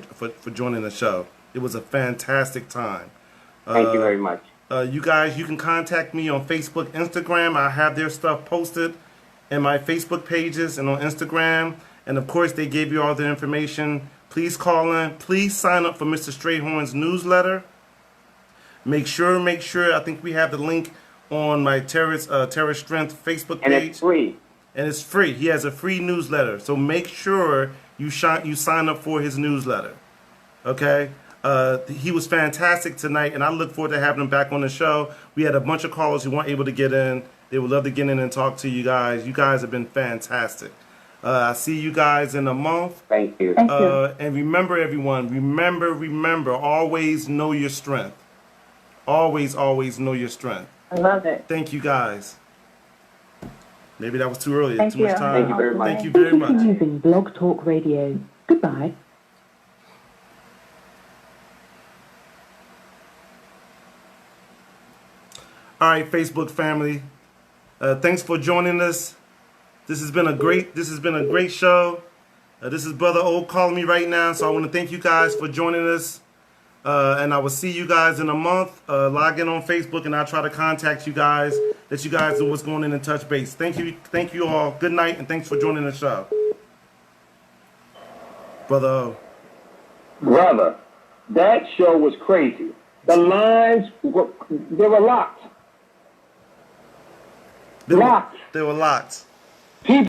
joining the show. It was a fantastic time. Thank you very much. You guys, you can contact me on Facebook, Instagram. I have their stuff posted in my Facebook pages and on Instagram. And, of course, they gave you all the information. Please call in. Please sign up for Mr. Strayhorn's newsletter. Make sure. I think we have the link on my Terris Strength Facebook page. And it's free. And it's free. He has a free newsletter. So make sure you sign up for his newsletter. Okay? He was fantastic tonight, and I look forward to having him back on the show. We had a bunch of callers who weren't able to get in. They would love to get in and talk to you guys. You guys have been fantastic. I see you guys in a month. Thank you. And remember, everyone, remember, always know your strength. Always know your strength. I love it. Thank you, guys. Maybe that was too early. Thank too you. much time. Thank you very much. Thank you very much. Using Blog Talk Radio. Goodbye. All right, Facebook family. Thanks for joining us. This has been a great show. This is Brother O calling me right now, so I want to thank you guys for joining us. And I will see you guys in a month. Log in on Facebook, and I'll try to contact you guys. Let you guys know what's going on and touch base. Thank you all. Good night, and thanks for joining the show. Brother O. Brother, that show was crazy. The lines were locked. They were locked.